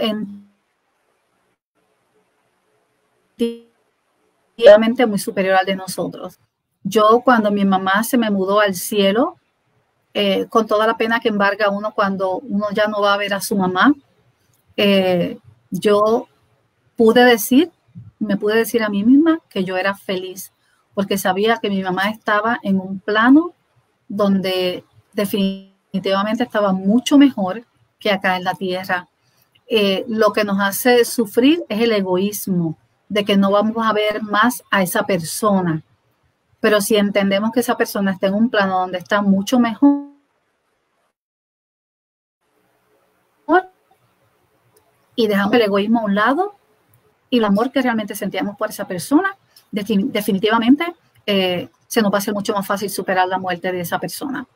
mente muy superior al de nosotros. Yo, cuando mi mamá se me mudó al cielo, con toda la pena que embarga uno cuando uno ya no va a ver a su mamá, yo me pude decir a mí misma que yo era feliz, porque sabía que mi mamá estaba en un plano donde definitivamente estaba mucho mejor que acá en la tierra. Lo que nos hace sufrir es el egoísmo, de que no vamos a ver más a esa persona. Pero si entendemos que esa persona está en un plano donde está mucho mejor, y dejamos el egoísmo a un lado, y el amor que realmente sentíamos por esa persona, definitivamente se nos va a hacer mucho más fácil superar la muerte de esa persona.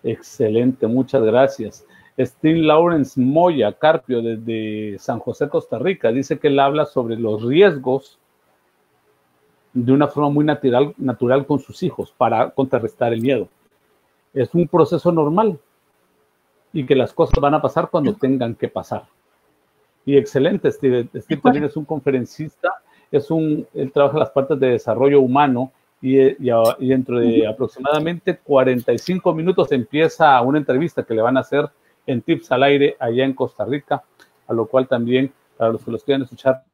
Excelente, muchas gracias. Steve Lawrence Moya Carpio, desde San José, Costa Rica, dice que él habla sobre los riesgos de una forma muy natural con sus hijos para contrarrestar el miedo. Es un proceso normal y que las cosas van a pasar cuando tengan que pasar. Y excelente, Steve. Steve también es un conferencista, él trabaja las partes de desarrollo humano y dentro de aproximadamente 45 minutos empieza una entrevista que le van a hacer en Tips al Aire allá en Costa Rica, a lo cual también, para los que los quieran escuchar,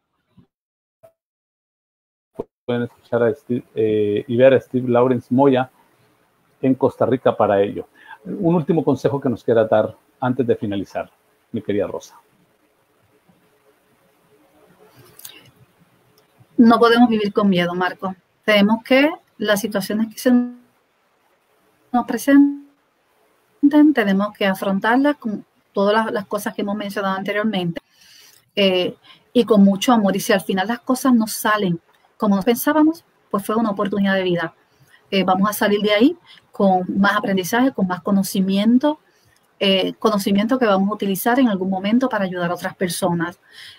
pueden escuchar a Steve, y ver a Steve Lawrence Moya en Costa Rica para ello. Un último consejo que nos quiera dar antes de finalizar, mi querida Rosa.
No podemos vivir con miedo, Marco. Tenemos que las situaciones que se nos presenten, tenemos que afrontarlas con todas las cosas que hemos mencionado anteriormente, y con mucho amor. Y si al final las cosas no salen como pensábamos, pues fue una oportunidad de vida. Vamos a salir de ahí con más aprendizaje, con más conocimiento, conocimiento que vamos a utilizar en algún momento para ayudar a otras personas.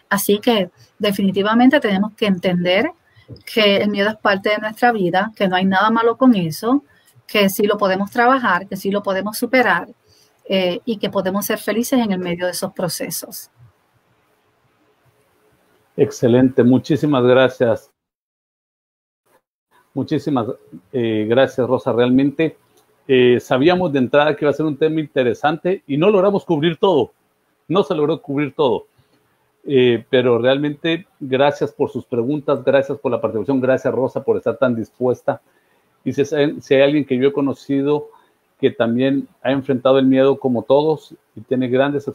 Así que definitivamente tenemos que entender que el miedo es parte de nuestra vida, que no hay nada malo con eso, que sí lo podemos trabajar, que sí lo podemos superar, y que podemos ser felices en el medio de esos procesos.
Excelente, muchísimas gracias. Muchísimas gracias, Rosa. Realmente sabíamos de entrada que iba a ser un tema interesante y no logramos cubrir todo. No se logró cubrir todo. Pero realmente gracias por sus preguntas, gracias por la participación, gracias, Rosa, por estar tan dispuesta. Y si hay alguien que yo he conocido que también ha enfrentado el miedo como todos y tiene grandes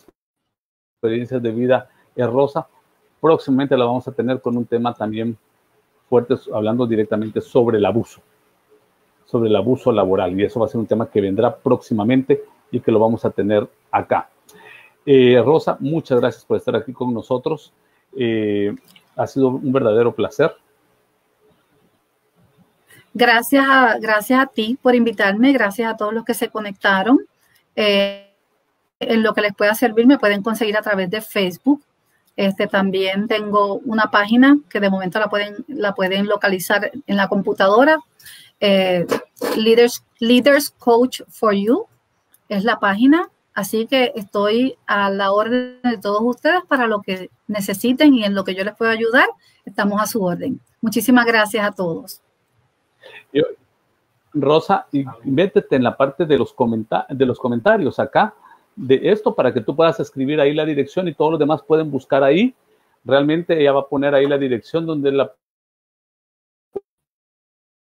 experiencias de vida, es Rosa. Próximamente la vamos a tener con un tema también fuerte, hablando directamente sobre el abuso laboral, y eso va a ser un tema que vendrá próximamente y que lo vamos a tener acá. Rosa, muchas gracias por estar aquí con nosotros. Ha sido un verdadero placer.
Gracias a ti por invitarme, gracias a todos los que se conectaron. En lo que les pueda servir me pueden conseguir a través de Facebook. También tengo una página que de momento la pueden localizar en la computadora. Leaders Coach for You es la página. Así que estoy a la orden de todos ustedes para lo que necesiten, y en lo que yo les pueda ayudar, estamos a su orden. Muchísimas gracias a todos.
Rosa, y métete en la parte de los comentarios acá de esto para que tú puedas escribir ahí la dirección y todos los demás pueden buscar ahí. Realmente ella va a poner ahí la dirección donde la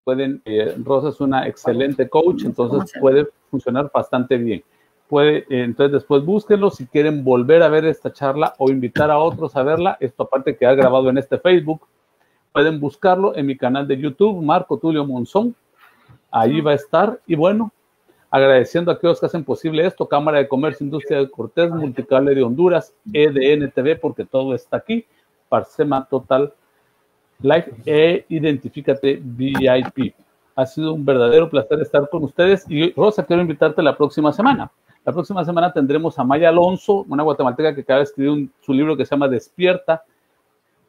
pueden. Rosa es una excelente coach, entonces puede funcionar bastante bien. Entonces después búsquenlo si quieren volver a ver esta charla o invitar a otros a verla. Esto aparte queda grabado en este Facebook. Pueden buscarlo en mi canal de YouTube, Marco Tulio Monzón. Ahí va a estar. Y bueno, agradeciendo a aquellos que hacen posible esto: Cámara de Comercio e Industria de Cortés, Multicable de Honduras, EDN TV, porque todo está aquí, Parsema Total Live e Identifícate VIP. Ha sido un verdadero placer estar con ustedes. Y Rosa, quiero invitarte la próxima semana. La próxima semana tendremos a Maya Alonso, una guatemalteca que acaba de escribir su libro que se llama Despierta,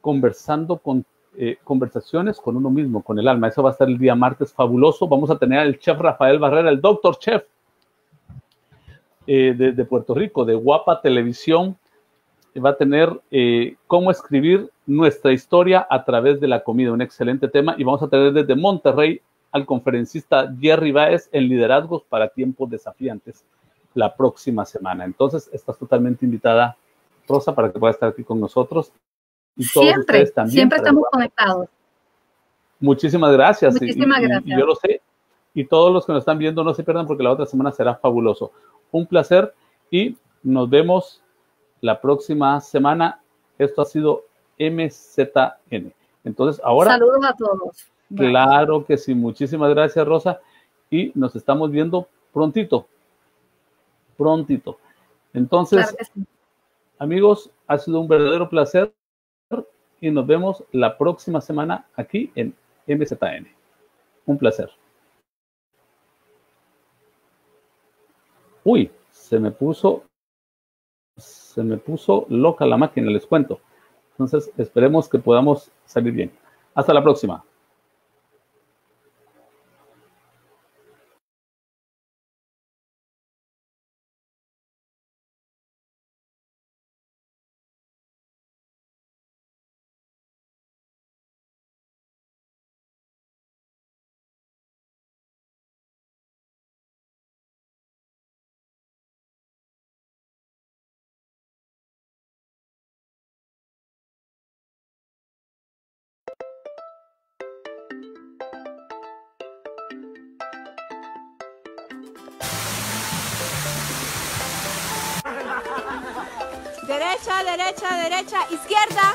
conversaciones con uno mismo, con el alma. Eso va a estar el día martes, fabuloso. Vamos a tener al chef Rafael Barrera, el doctor chef, de Puerto Rico, de Guapa Televisión. Va a tener cómo escribir nuestra historia a través de la comida, un excelente tema. Y vamos a tener desde Monterrey al conferencista Jerry Baez en liderazgos para tiempos desafiantes la próxima semana. Entonces estás totalmente invitada, Rosa, para que puedas estar aquí con nosotros. Y todos ustedes también.
Siempre estamos conectados.
Muchísimas gracias.
Muchísimas gracias.
Y yo lo sé. Y todos los que nos están viendo, no se pierdan porque la otra semana será fabuloso. Un placer y nos vemos la próxima semana. Esto ha sido MZN. Entonces, ahora...
Saludos a todos.
Claro que sí. Muchísimas gracias, Rosa. Y nos estamos viendo prontito. Prontito. Entonces, claro que sí. Amigos, ha sido un verdadero placer y nos vemos la próxima semana aquí en MZN. Un placer. Uy, se me puso loca la máquina, les cuento. Entonces, esperemos que podamos salir bien. Hasta la próxima.
Derecha, derecha, derecha, izquierda.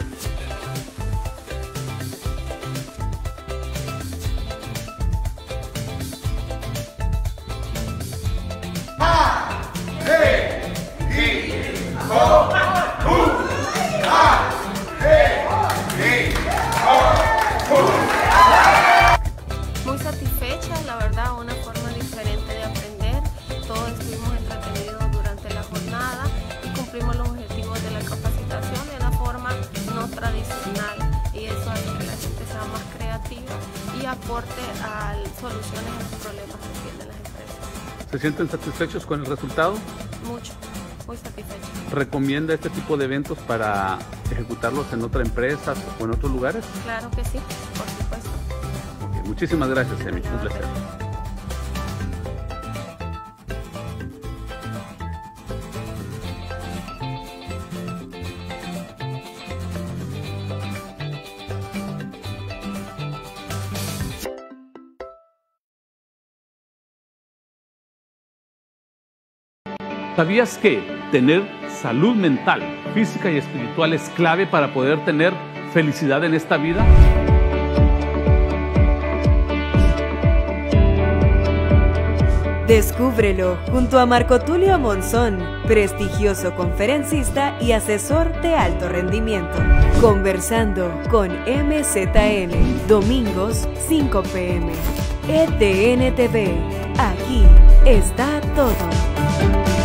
Muy satisfecha, la verdad, una forma diferente de aprender. Todos estuvimos entretenidos durante la jornada y cumplimos los objetivos de la capacitación de una forma no tradicional, y eso hace que la gente sea más creativa y aporte a soluciones a los problemas que tienen las empresas.
¿Se sienten satisfechos con el resultado?
Mucho, muy satisfechos.
¿Recomienda este tipo de eventos para ejecutarlos en otras empresas o en otros lugares?
Claro que sí, por supuesto.
Okay, muchísimas gracias, Emi. Un placer. ¿Sabías que tener salud mental, física y espiritual es clave para poder tener felicidad en esta vida?
Descúbrelo junto a Marco Tulio Monzón, prestigioso conferencista y asesor de alto rendimiento. Conversando con MZN, domingos 5 p.m. ETN TV. Aquí está todo.